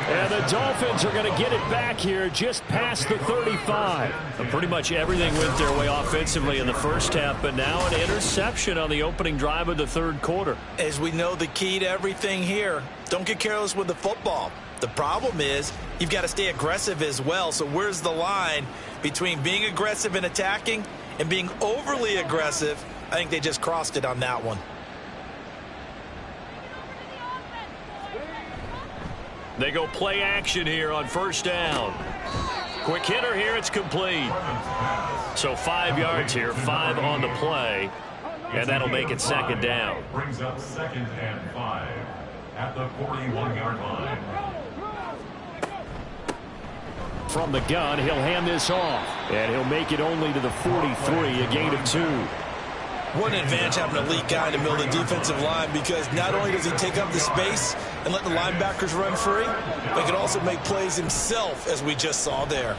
And the Dolphins are going to get it back here just past the 35. And pretty much everything went their way offensively in the first half, but now an interception on the opening drive of the third quarter. As we know, the key to everything here, don't get careless with the football. The problem is you've got to stay aggressive as well. So where's the line between being aggressive and attacking and being overly aggressive? I think they just crossed it on that one. They go play action here on first down. Quick hitter here, it's complete. So 5 yards here, 5 on the play, and that'll make it second down. Brings up second and 5 at the 41-yard line. From the gun, he'll hand this off. And he'll make it only to the 43, a gain of 2. What an advantage having an elite guy in the middle of the defensive line, because not only does he take up the space and let the linebackers run free, but he can also make plays himself, as we just saw there.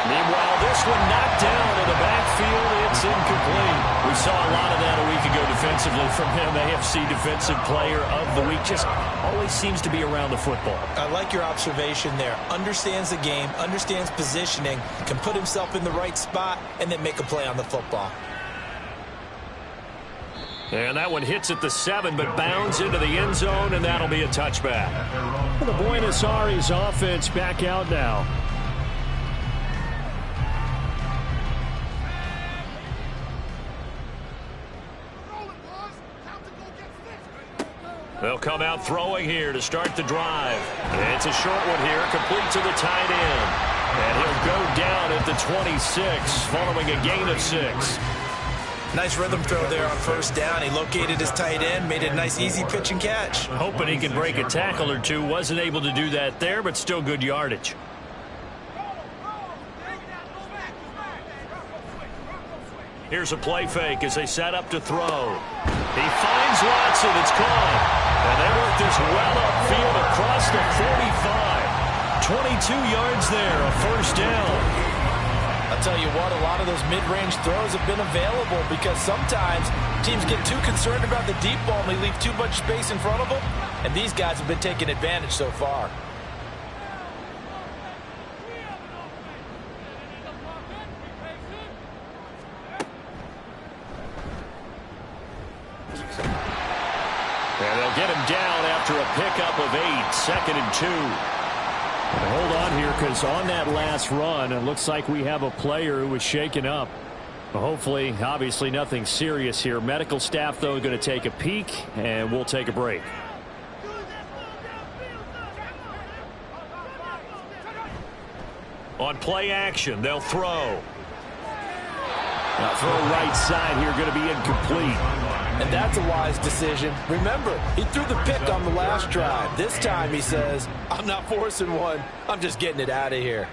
Meanwhile, this one knocked down in the backfield. It's incomplete. We saw a lot of that a week ago defensively from him. AFC Defensive Player of the Week. Just always seems to be around the football. I like your observation there. Understands the game, understands positioning, can put himself in the right spot, and then make a play on the football. And that one hits at the 7, but bounds into the end zone, and that'll be a touchback. The Buenos Aires offense back out now. They'll come out throwing here to start the drive. It's a short one here, complete to the tight end. And he'll go down at the 26, following a gain of 6. Nice rhythm throw there on first down. He located his tight end, made it a nice easy pitch and catch. Hoping he can break a tackle or two. Wasn't able to do that there, but still good yardage. Here's a play fake as they set up to throw. He finds Watson. It's caught. And they work this well upfield across the 45. 22 yards there, a first down. I'll tell you what, a lot of those mid-range throws have been available because sometimes teams get too concerned about the deep ball and they leave too much space in front of them. And these guys have been taking advantage so far. And they'll get him down after a pickup of 8, 2nd and 2. Hold on here, because on that last run, it looks like we have a player who was shaken up. Hopefully, obviously nothing serious here. Medical staff, though, going to take a peek, and we'll take a break. On play action, they'll throw. Now throw right side here, going to be incomplete. And that's a wise decision. Remember, he threw the pick on the last drive. This time he says, I'm not forcing one. I'm just getting it out of here.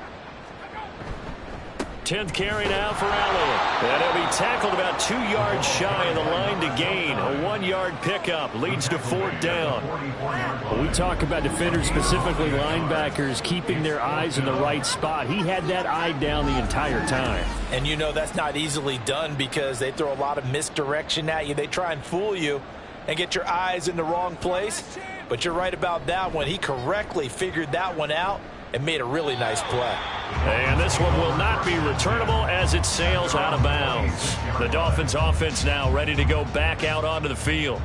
10th carry now for Allen. And he'll be tackled about 2 yards shy of the line to gain. A 1-yard pickup leads to 4th down. When we talk about defenders, specifically linebackers, keeping their eyes in the right spot. He had that eye down the entire time. And you know that's not easily done because they throw a lot of misdirection at you. They try and fool you and get your eyes in the wrong place. But you're right about that one. He correctly figured that one out and made a really nice play. And this one will not be returnable as it sails out of bounds. The Dolphins offense now ready to go back out onto the field.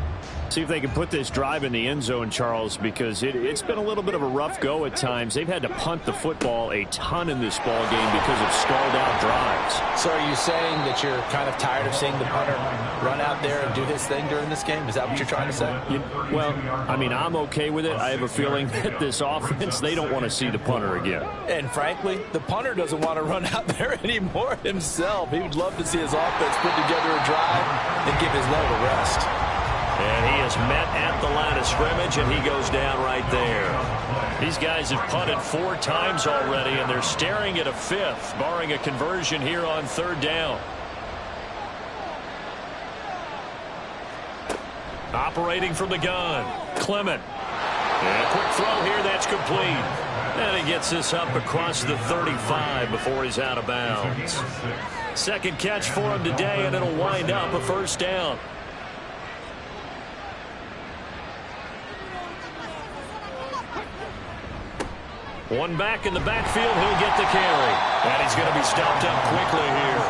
See if they can put this drive in the end zone, Charles, because it's been a little bit of a rough go at times. They've had to punt the football a ton in this ball game because of stalled out drives. So are you saying that you're kind of tired of seeing the punter run out there and do his thing during this game? Is that what you're trying to say? Well, I mean, I'm okay with it. I have a feeling that this offense, they don't want to see the punter again. And frankly, the punter doesn't want to run out there anymore himself. He would love to see his offense put together a drive and give his leg a rest. And he is met at the line of scrimmage, and he goes down right there. These guys have punted 4 times already, and they're staring at a 5th, barring a conversion here on 3rd down. Operating from the gun, Clement. And a quick throw here, that's complete. And he gets this up across the 35 before he's out of bounds. Second catch for him today, and it'll wind up a 1st down. One back in the backfield, he'll get the carry. And he's going to be stopped up quickly here.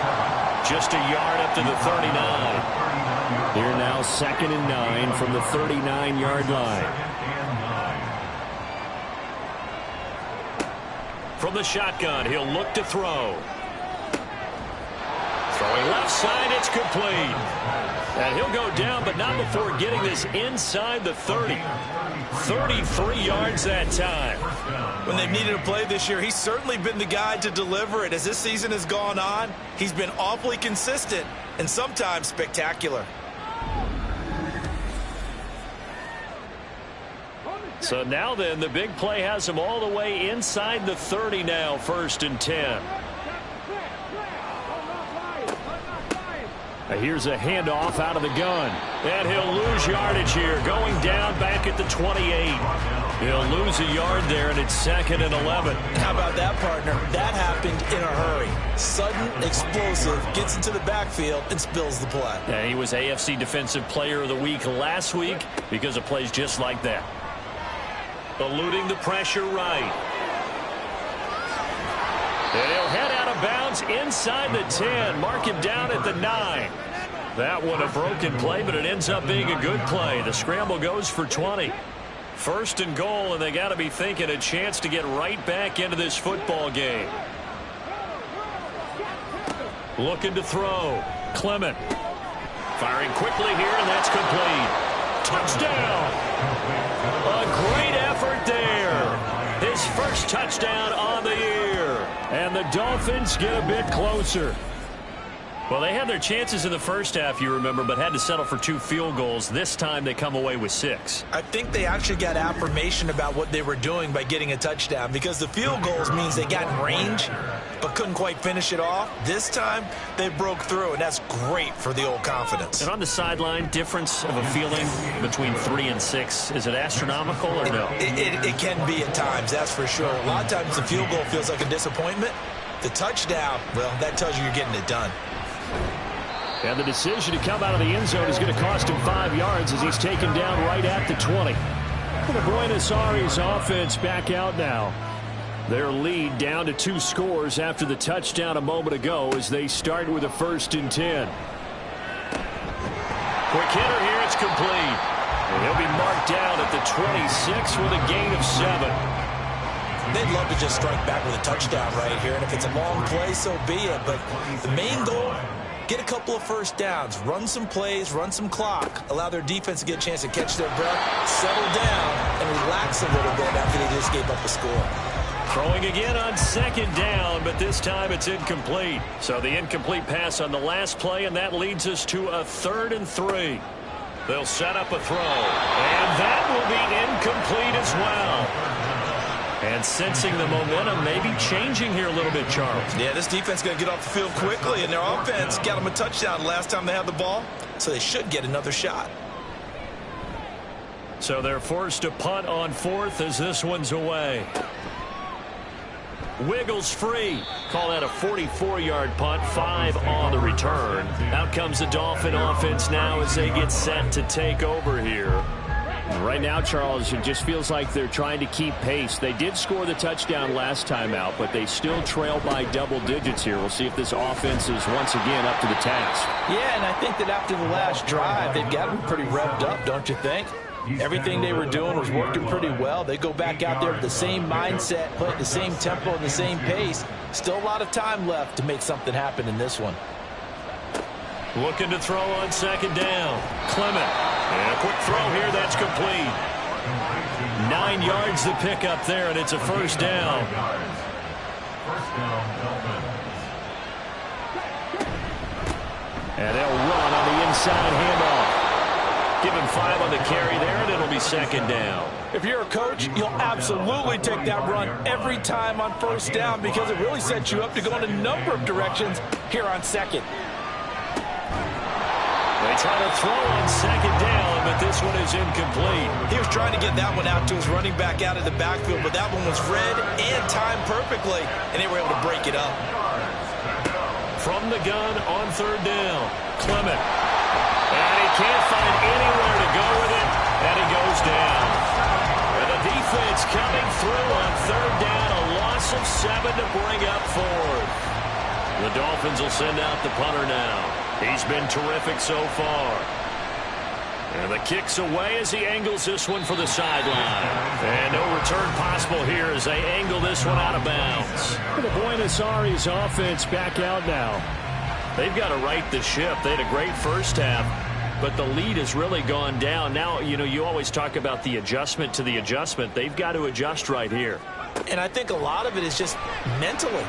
Just a yard up to the 39. Here now, 2nd and 9 from the 39-yard line. From the shotgun, he'll look to throw. Throwing left side, it's complete. And he'll go down, but not before getting this inside the 30. 33 yards that time. When they've needed a play this year, he's certainly been the guy to deliver it. As this season has gone on, he's been awfully consistent and sometimes spectacular. So now then, the big play has them all the way inside the 30 now, 1st and 10. Here's a handoff out of the gun. And he'll lose yardage here, going down back at the 28. He'll lose a yard there, and it's 2nd and 11. How about that, partner? That happened in a hurry. Sudden, explosive, gets into the backfield, and spills the play. Yeah, he was AFC Defensive Player of the Week last week because of plays just like that. Eluding the pressure right. And he'll head out of bounds inside the 10. Mark him down at the 9. That one a broken play, but it ends up being a good play. The scramble goes for 20. 1st and goal, and they got to be thinking a chance to get right back into this football game. Looking to throw. Clement. Firing quickly here, and that's complete. Touchdown. A great effort there. His first touchdown on the year. And the Dolphins get a bit closer. Well, they had their chances in the first half, you remember, but had to settle for 2 field goals. This time they come away with 6. I think they actually got affirmation about what they were doing by getting a touchdown, because the field goals means they got in range but couldn't quite finish it off. This time they broke through, and that's great for the old confidence. And on the sideline, difference of a feeling between 3 and 6, is it astronomical or no? It can be at times, that's for sure. A lot of times the field goal feels like a disappointment. The touchdown, well, that tells you you're getting it done. And the decision to come out of the end zone is going to cost him 5 yards as he's taken down right at the 20. The Buenos Aires offense back out now. Their lead down to 2 scores after the touchdown a moment ago as they start with a 1st and 10. Quick hitter here, it's complete. And he'll be marked down at the 26 with a gain of 7. They'd love to just strike back with a touchdown right here, and if it's a long play, so be it. But the main goal, get a couple of first downs, run some plays, run some clock, allow their defense to get a chance to catch their breath, settle down, and relax a little bit after they just gave up a score. Throwing again on 2nd down, but this time it's incomplete. So the incomplete pass on the last play, and that leads us to a 3rd and 3. They'll set up a throw, and that will be incomplete as well. And sensing the momentum maybe changing here a little bit, Charles. Yeah, this defense is going to get off the field quickly, and their offense got them a touchdown last time they had the ball, so they should get another shot. So they're forced to punt on 4th as this one's away. Wiggles free. Call that a 44-yard punt, 5 on the return. Out comes the Dolphin offense now as they get set to take over here. Right now, Charles, it just feels like they're trying to keep pace. They did score the touchdown last time out, but they still trail by double digits here. We'll see if this offense is once again up to the task. Yeah, and I think that after the last drive, they've got them pretty revved up, don't you think? Everything they were doing was working pretty well. They go back out there with the same mindset, play at the same tempo and the same pace. Still a lot of time left to make something happen in this one. Looking to throw on 2nd down. Clement. And a quick throw here. That's complete. 9 yards to pick up there, and it's a 1st down. And they'll run on the inside handoff. Give him 5 on the carry there, and it'll be 2nd down. If you're a coach, you'll absolutely take that run every time on 1st down because it really sets you up to go in a number of directions here on 2nd. They try to throw on 2nd down, but this one is incomplete. He was trying to get that one out to his running back out of the backfield, but that one was read and timed perfectly, and they were able to break it up. From the gun on 3rd down, Clement. And he can't find anywhere to go with it, and he goes down. And the defense coming through on 3rd down, a loss of 7 to bring up 4th. The Dolphins will send out the punter now. He's been terrific so far. And the kick's away as he angles this one for the sideline. And no return possible here as they angle this one out of bounds. The Buenos Aires offense back out now. They've got to right the ship. They had a great first half, but the lead has really gone down. Now, you always talk about the adjustment to the adjustment. They've got to adjust right here. And I think a lot of it is just mentally.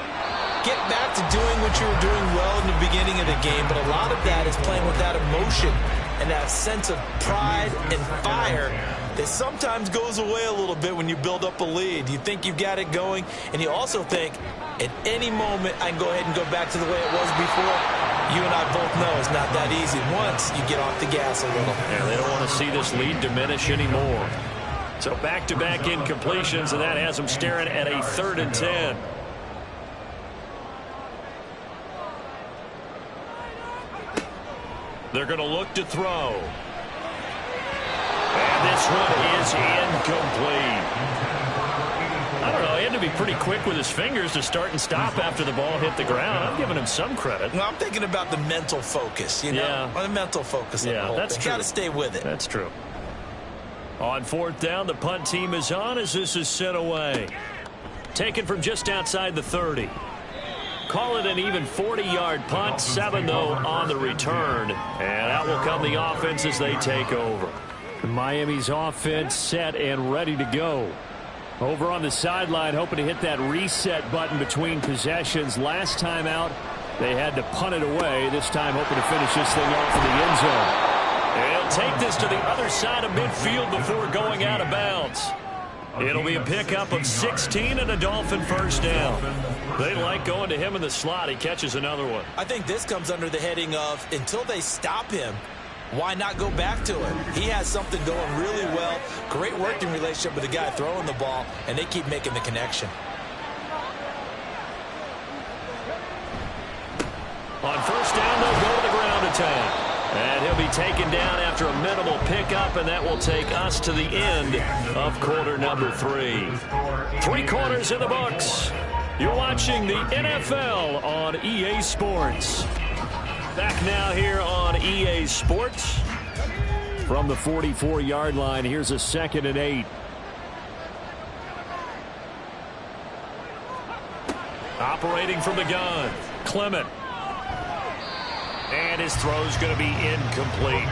Get back to doing what you were doing well in the beginning of the game, but a lot of that is playing with that emotion and that sense of pride and fire it sometimes goes away a little bit when you build up a lead. You think you've got it going, and you also think at any moment I can go ahead and go back to the way it was before. You and I both know it's not that easy once you get off the gas a little. Yeah, they don't want to see this lead diminish anymore. So back-to-back incompletions, and that has them staring at a 3rd and 10. They're going to look to throw. And this one is incomplete. I don't know. He had to be pretty quick with his fingers to start and stop after the ball hit the ground. I'm giving him some credit. Well, I'm thinking about the mental focus, you know? Yeah. The mental focus of the whole that's thing. true. Got to stay with it. That's true. On 4th down, the punt team is on as this is sent away. Taken from just outside the 30. Call it an even 40-yard punt. 7, though, on the return. And out will come the offense as they take over. Miami's offense set and ready to go. Over on the sideline, hoping to hit that reset button between possessions. Last time out, they had to punt it away. This time, hoping to finish this thing off in the end zone. And he'll take this to the other side of midfield before going out of bounds. It'll be a pickup of 16 and a Dolphin first down. They like going to him in the slot. He catches another one. I think this comes under the heading of until they stop him, why not go back to him? He has something going really well. Great working relationship with the guy throwing the ball, and they keep making the connection. On 1st down, they'll go to the ground attack. And he'll be taken down after a minimal pickup, and that will take us to the end of quarter number 3. 3 quarters in the books. You're watching the NFL on EA Sports. Back now here on EA Sports. From the 44-yard line, here's a 2nd and 8. Operating from the gun, Clement. And his throw's going to be incomplete.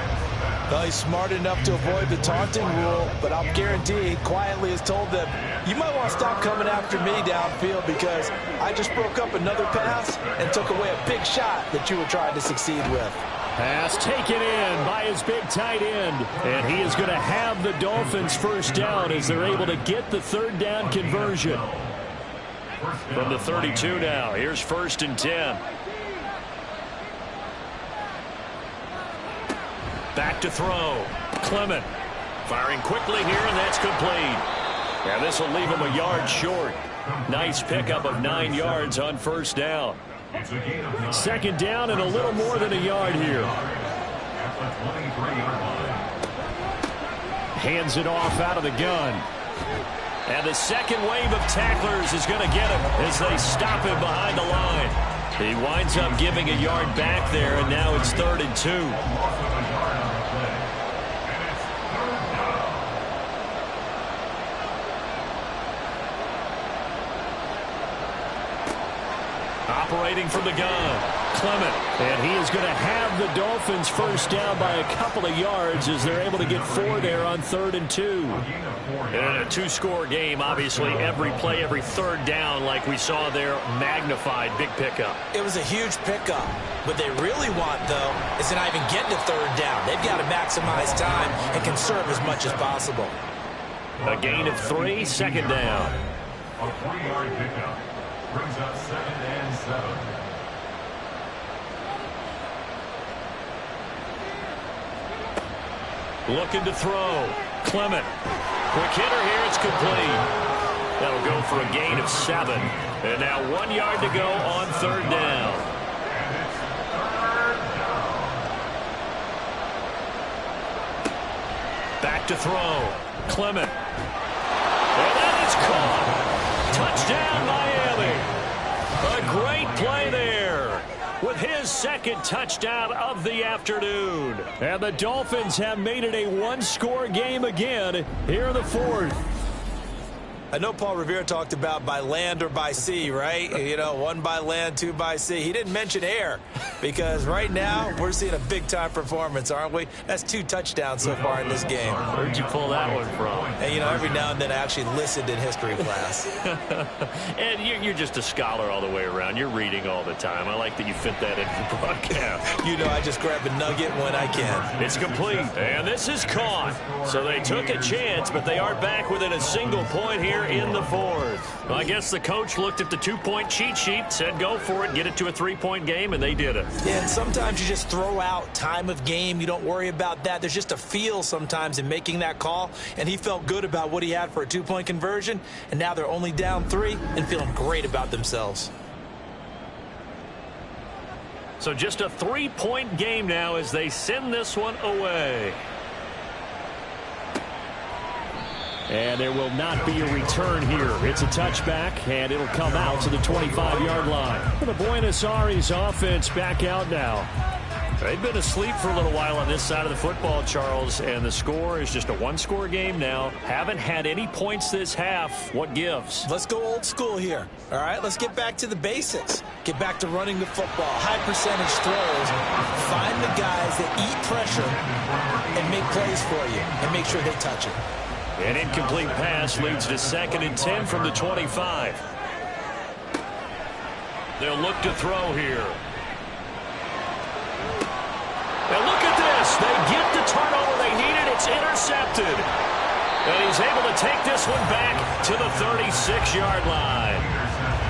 Well, he's smart enough to avoid the taunting rule, but I'll guarantee he quietly has told them, you might want to stop coming after me downfield because I just broke up another pass and took away a big shot that you were trying to succeed with. Pass taken in by his big tight end. And he is going to have the Dolphins first down as they're able to get the 3rd down conversion. From the 32 now, here's 1st and 10. Back to throw. Clement firing quickly here, and that's complete. And this will leave him a yard short. Nice pickup of 9 yards on 1st down. 2nd down and a little more than a yard here. Hands it off out of the gun. And the second wave of tacklers is going to get him as they stop him behind the line. He winds up giving a yard back there, and now it's 3rd and 2. Operating from the gun, Clement. And he is going to have the Dolphins first down by a couple of yards as they're able to get 4 there on 3rd and 2. In a 2-score game, obviously, every play, every 3rd down, like we saw there, magnified. Big pickup. It was a huge pickup. What they really want, though, is to not even get to 3rd down. They've got to maximize time and conserve as much as possible. A gain of 3, 2nd down. A 3-yard pickup brings up 2nd and 7. Looking to throw. Clement. Quick hitter here. It's complete. That'll go for a gain of 7. And now 1 yard to go on 3rd down. Back to throw. Clement. And that is caught. Touchdown, Miami. A great play there with his 2nd touchdown of the afternoon. And the Dolphins have made it a 1-score game again here in the 4th. I know Paul Revere talked about by land or by sea, right? You know, 1 by land, 2 by sea. He didn't mention air because right now we're seeing a big-time performance, aren't we? That's 2 touchdowns so far in this game. Where'd you pull that one from? And, you know, every now and then I actually listened in history class. And you're just a scholar all the way around. You're reading all the time. I like that you fit that into the broadcast. You know, I just grab a nugget when I can. It's complete, and this is caught. So they took a chance, but they are back within a single point here in the 4th. Well, I guess the coach looked at the 2-point cheat sheet, said go for it, get it to a 3-point game, and they did it. Yeah, and sometimes you just throw out time of game. You don't worry about that. There's just a feel sometimes in making that call, and he felt good about what he had for a 2-point conversion, and now they're only down 3 and feeling great about themselves. So just a 3-point game now as they send this one away. And there will not be a return here. It's a touchback, and it'll come out to the 25-yard line. The Buenos Aires offense back out now. They've been asleep for a little while on this side of the football, Charles, and the score is just a 1-score game now. Haven't had any points this half. What gives? Let's go old school here. All right, let's get back to the basics. Get back to running the football, high percentage throws. Find the guys that eat pressure and make plays for you and make sure they touch it. An incomplete pass leads to 2nd and 10 from the 25. They'll look to throw here. Now look at this. They get the turnover they needed. It's intercepted. And he's able to take this one back to the 36-yard line.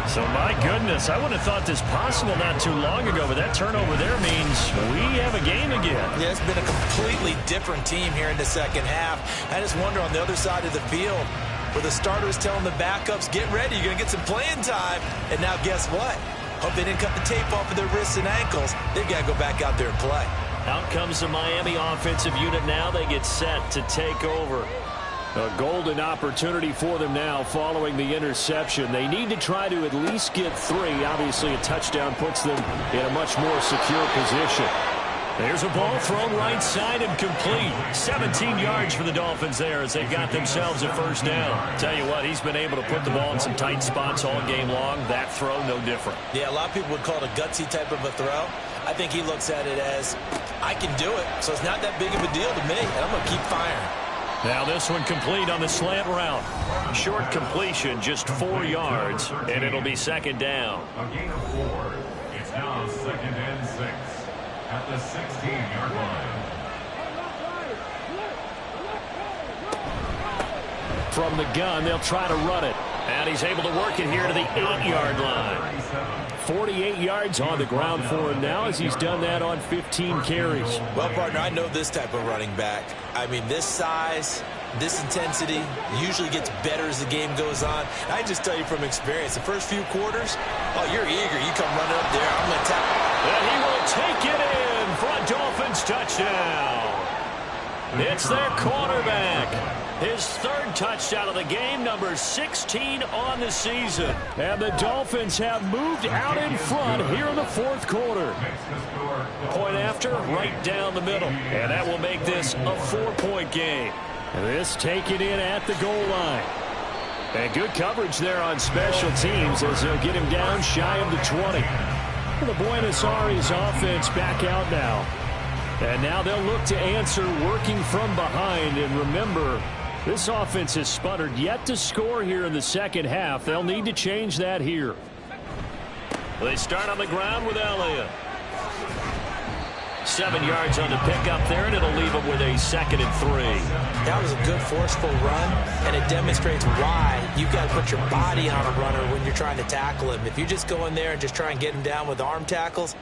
So, my goodness, I wouldn't have thought this possible not too long ago, but that turnover there means we have a game again. Yeah, it's been a completely different team here in the second half. I just wonder on the other side of the field where the starters telling the backups, get ready, you're going to get some playing time. And now guess what? Hope they didn't cut the tape off of their wrists and ankles. They've got to go back out there and play. Out comes the Miami offensive unit now. They get set to take over. A golden opportunity for them now following the interception. They need to try to at least get 3. Obviously, a touchdown puts them in a much more secure position. There's a ball thrown right side and complete. 17 yards for the Dolphins there as they've got themselves a first down. Tell you what, he's been able to put the ball in some tight spots all game long. That throw, no different. Yeah, a lot of people would call it a gutsy type of a throw. I think he looks at it as, I can do it, so it's not that big of a deal to me, and I'm going to keep firing. Now this one complete on the slant route. Short completion, just 4 yards, and it'll be 2nd down. A gain of 4. It's now 2nd and 6 at the 16-yard line. From the gun, they'll try to run it. And he's able to work it here to the 8-yard line. 48 yards on the ground for him now as he's done that on 15 carries. Well, partner, I know this type of running back. I mean, this size, this intensity usually gets better as the game goes on. I just tell you from experience, the first few quarters, oh, you're eager. You come running up there. I'm going to tackle. And he will take it in for a Dolphins touchdown. It's their quarterback. His 3rd touchdown of the game, number 16 on the season. And the Dolphins have moved out in front here in the 4th quarter. Point after, right down the middle. And that will make this a 4-point game. This taken in at the goal line. And good coverage there on special teams as they'll get him down shy of the 20. And the Buenos Aires offense back out now. And now they'll look to answer working from behind. And remember, this offense has sputtered yet to score here in the second half. They'll need to change that here. They start on the ground with Elliott. 7 yards on the pickup there, and it'll leave them with a 2nd and 3. That was a good forceful run, and it demonstrates why you've got to put your body on a runner when you're trying to tackle him. If you just go in there and just try and get him down with arm tackles,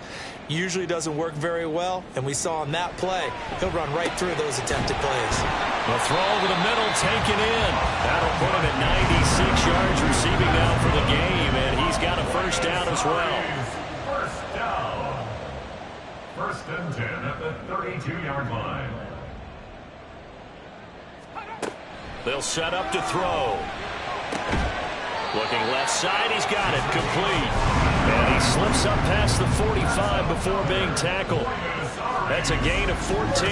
usually doesn't work very well, and we saw on that play, he'll run right through those attempted plays. The throw over the middle taken in. That'll put him at 96 yards receiving now for the game, and he's got a first down as well. First down. 1st and 10 at the 32-yard line. They'll set up to throw. Looking left side, he's got it, complete. And he slips up past the 45 before being tackled. That's a gain of 14.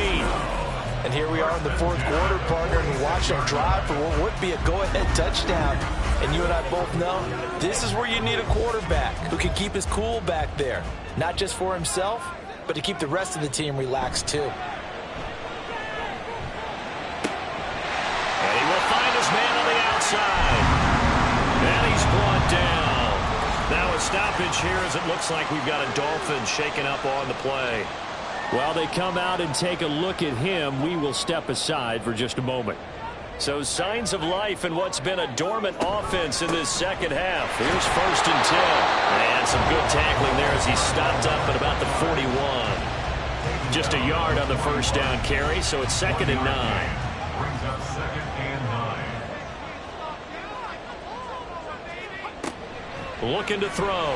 And here we are in the 4th quarter, partner, and watching them drive for what would be a go-ahead touchdown. And you and I both know this is where you need a quarterback who can keep his cool back there, not just for himself, but to keep the rest of the team relaxed too. And he will find his man on the outside. And he's brought down. Now a stoppage here as it looks like we've got a Dolphins shaken up on the play. While they come out and take a look at him, we will step aside for just a moment. So signs of life in what's been a dormant offense in this second half. Here's 1st and 10. And some good tackling there as he stopped up at about the 41. Just a yard on the first down carry, so it's 2nd and 9. Brings up 2nd and 9. Looking to throw.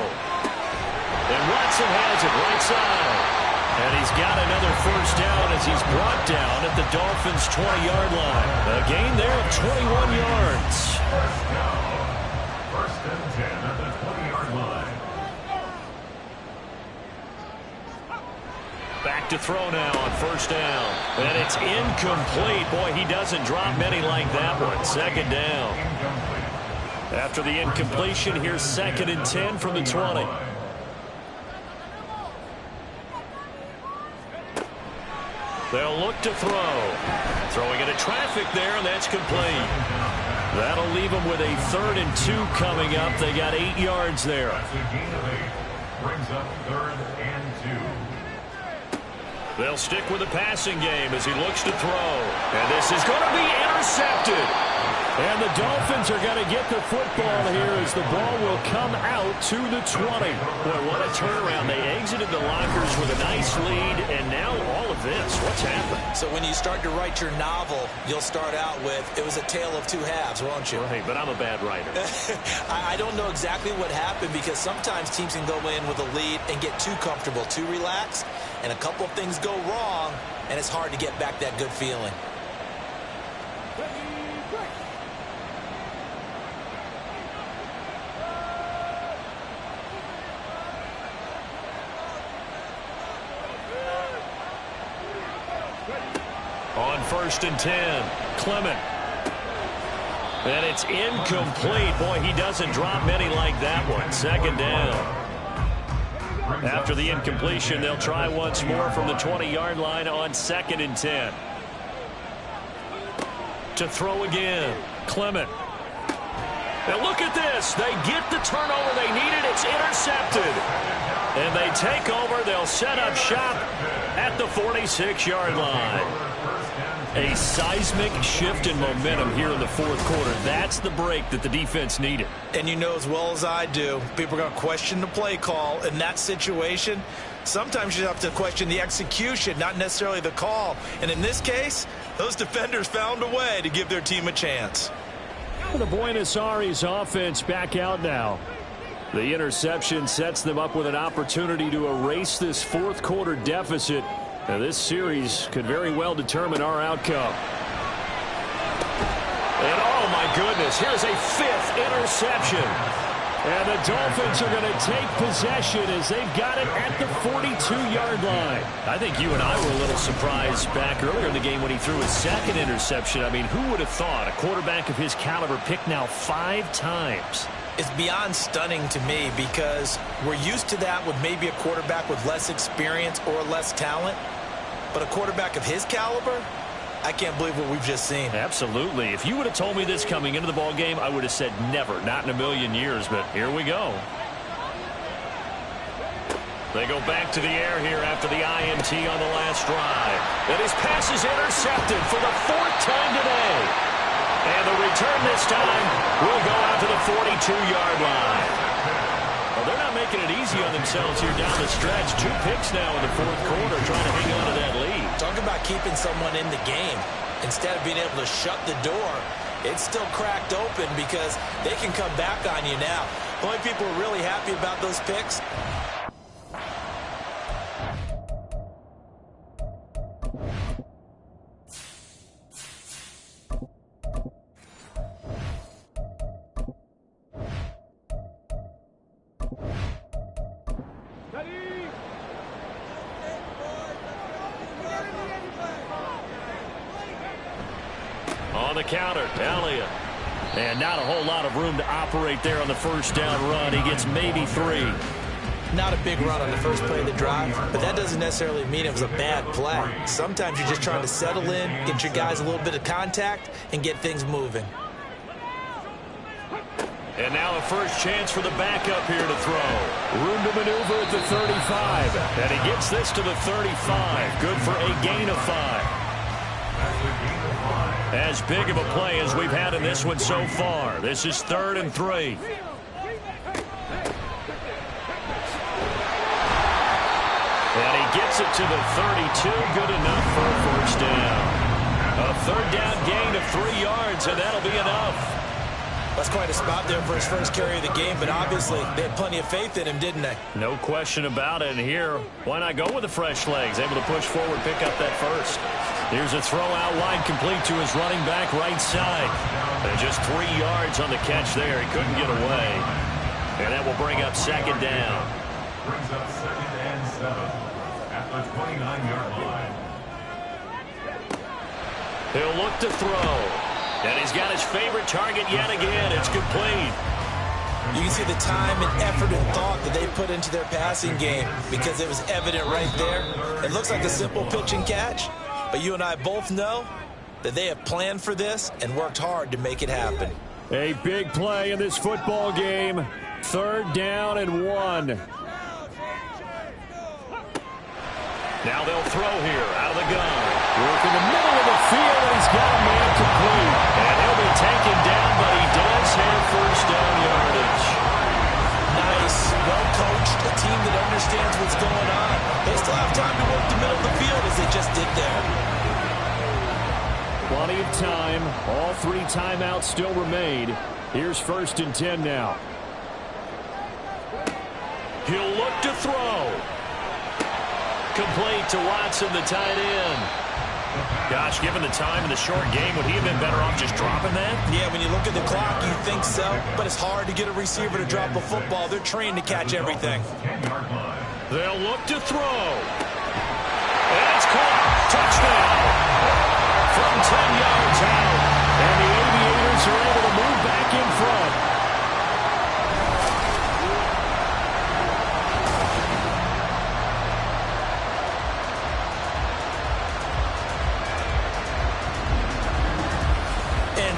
And Watson has it right side. And he's got another first down as he's brought down at the Dolphins' 20-yard line. A gain there of 21 yards. First down. 1st and 10 at the 20-yard line. Back to throw now on 1st down. And it's incomplete. Boy, he doesn't drop many like that one. 2nd down. After the incompletion, here's 2nd and 10 from the 20. They'll look to throw. Throwing into traffic there, and that's complete. That'll leave them with a 3rd and 2 coming up. They got 8 yards there. That's a gain of 8. Brings up 3rd and 2. They'll stick with the passing game as he looks to throw. And this is going to be intercepted. And the Dolphins are going to get the football here as the ball will come out to the 20. Boy, what a turnaround. They exited the lockers with a nice lead, and now all of this. What's happened? So when you start to write your novel, you'll start out with, it was a tale of two halves, won't you? Right, but I'm a bad writer. I don't know exactly what happened because sometimes teams can go in with a lead and get too comfortable, too relaxed, and a couple of things go wrong, and it's hard to get back that good feeling. On 1st and 10, Clement. And it's incomplete. Boy, he doesn't drop many like that one. 2nd down. After the incompletion, they'll try once more from the 20-yard line on 2nd and 10. To throw again, Clement. Now look at this. They get the turnover they needed. It's intercepted. And they take over. They'll set up shop at the 46-yard line. A seismic shift in momentum here in the 4th quarter. That's the break that the defense needed. And you know as well as I do, people are going to question the play call in that situation. Sometimes you have to question the execution, not necessarily the call. And in this case, those defenders found a way to give their team a chance. The Buenos Aires offense back out now. The interception sets them up with an opportunity to erase this 4th quarter deficit. Now, this series could very well determine our outcome. And, oh, my goodness, here's a 5th interception. And the Dolphins are going to take possession as they've got it at the 42-yard line. I think you and I were a little surprised back earlier in the game when he threw his 2nd interception. I mean, who would have thought a quarterback of his caliber picked now 5 times? It's beyond stunning to me because we're used to that with maybe a quarterback with less experience or less talent. But a quarterback of his caliber, I can't believe what we've just seen. Absolutely. If you would have told me this coming into the ball game, I would have said never, not in a million years. But here we go. They go back to the air here after the INT on the last drive. And his pass is intercepted for the 4th time today. And the return this time will go out to the 42-yard line. Well, they're not making it easy on themselves here down the stretch. 2 picks now in the 4th quarter trying to hang on to that lead. Talk about keeping someone in the game. Instead of being able to shut the door, it's still cracked open because they can come back on you now. The only people who are really happy about those picks. On the counter, Elliott. And not a whole lot of room to operate there on the first down run. He gets maybe 3. Not a big run on the first play of the drive, but that doesn't necessarily mean it was a bad play. Sometimes you're just trying to settle in, get your guys a little bit of contact, and get things moving. And now a first chance for the backup here to throw. Room to maneuver at the 35. And he gets this to the 35. Good for a gain of 5. As big of a play as we've had in this one so far. This is 3rd and 3. And he gets it to the 32. Good enough for a first down. A 3rd down gain of 3 yards, and that'll be enough. That's quite a spot there for his first carry of the game, but obviously they had plenty of faith in him, didn't they? No question about it. And here, why not go with the fresh legs? Able to push forward, pick up that first. Here's a throw out wide, complete to his running back right side. And just 3 yards on the catch there. He couldn't get away. And that will bring up 2nd down. Brings up 2nd and 7 at the 29-yard line. He'll look to throw. And he's got his favorite target yet again. It's complete. You can see the time and effort and thought that they put into their passing game because it was evident right there. It looks like a simple pitch and catch, but you and I both know that they have planned for this and worked hard to make it happen. A big play in this football game. 3rd down and 1. Now they'll throw here out of the gun. Work in the middle of the field, and he's got a man complete. And he'll be taken down, but he does have first down yardage. Nice, well coached, a team that understands what's going on. They still have time to work the middle of the field as they just did there. Plenty of time. All 3 timeouts still remain. Here's 1st and 10 now. He'll look to throw. Complete to Watson, the tight end. Gosh, given the time in the short game, would he have been better off just dropping that? Yeah, when you look at the clock, you think so, but it's hard to get a receiver to drop a football. They're trained to catch everything. They'll look to throw. And it's caught. Touchdown. From 10 yards out. And the Aviators are able to move back in front.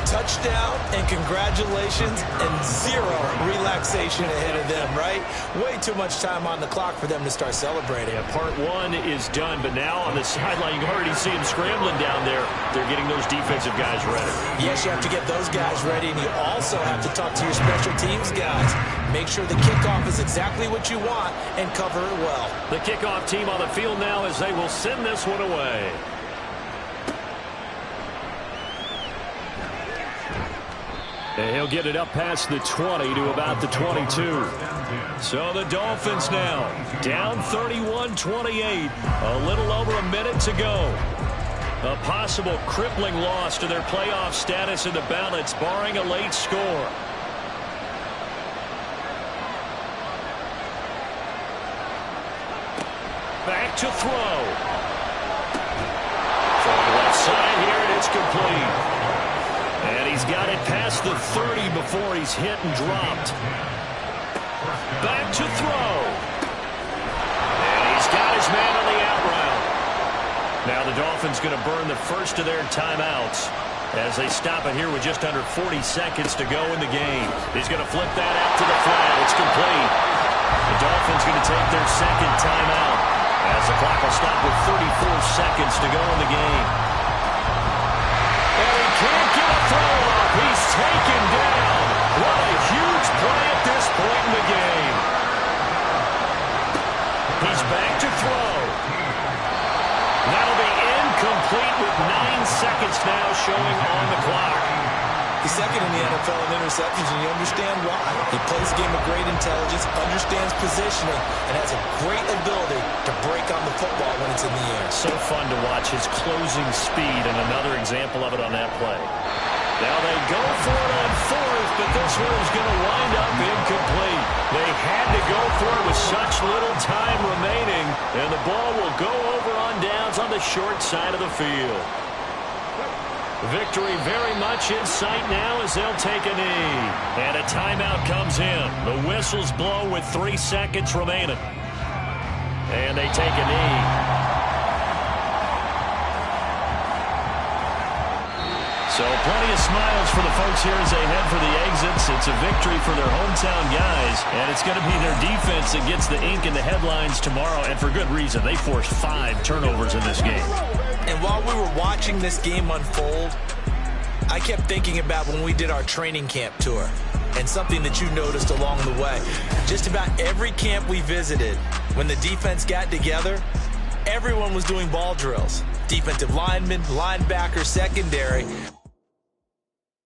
Touchdown and congratulations and 0 relaxation ahead of them, right? Way too much time on the clock for them to start celebrating. Yeah, part 1 is done, but now on the sideline, you can already see them scrambling down there. They're getting those defensive guys ready. Yes, you have to get those guys ready, and you also have to talk to your special teams guys. Make sure the kickoff is exactly what you want and cover it well. The kickoff team on the field now as they will send this one away. And he'll get it up past the 20 to about the 22. So the Dolphins now down 31-28. A little over a minute to go. A possible crippling loss to their playoff status in the balance, barring a late score. Back to throw. From the left side here, and it's complete. And he's got it past the 30 before he's hit and dropped. Back to throw. And he's got his man on the out route. Now the Dolphins going to burn the first of their timeouts as they stop it here with just under 40 seconds to go in the game. He's going to flip that out to the flat. It's complete. The Dolphins going to take their 2nd timeout as the clock will stop with 34 seconds to go in the game. Can't get a throw off. He's taken down. What a huge play at this point in the game. He's back to throw. That'll be incomplete with 9 seconds now showing on the clock. He's 2nd in the NFL in interceptions, and you understand why. He plays a game of great intelligence, understands positioning, and has a great ability to break on the football when it's in the air. So fun to watch his closing speed, and another example of it on that play. Now they go for it on 4th, but this one is going to wind up incomplete. They had to go for it with such little time remaining, and the ball will go over on downs on the short side of the field. Victory very much in sight now as they'll take a knee. And a timeout comes in. The whistles blow with 3 seconds remaining. And they take a knee. So plenty of smiles for the folks here as they head for the exits. It's a victory for their hometown guys, and it's going to be their defense that gets the ink in the headlines tomorrow, and for good reason. They forced 5 turnovers in this game. And while we were watching this game unfold, I kept thinking about when we did our training camp tour and something that you noticed along the way. Just about every camp we visited, when the defense got together, everyone was doing ball drills. Defensive linemen, linebackers, secondary.